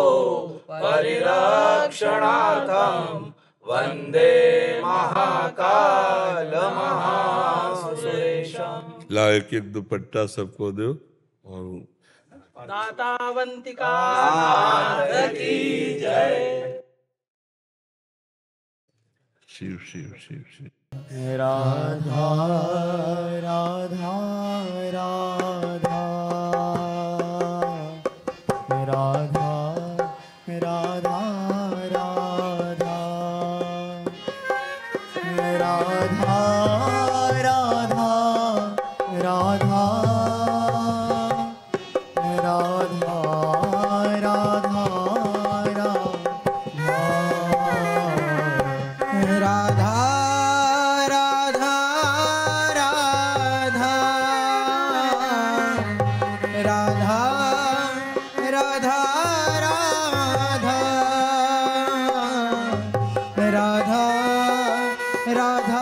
S7: परिरक्षणार्थम् वंदे महाकाल महासुरेशम्।
S2: लायक एक दुपट्टा सबको दो और
S6: दातावंतिका
S7: की जय।
S2: शिव शिव शिव शिव।
S8: राधा राधा राधा राधा राधा राधा राधा राधा राधा राधा राधा राधा राधा राधा राधा राधा राधा राधा राधा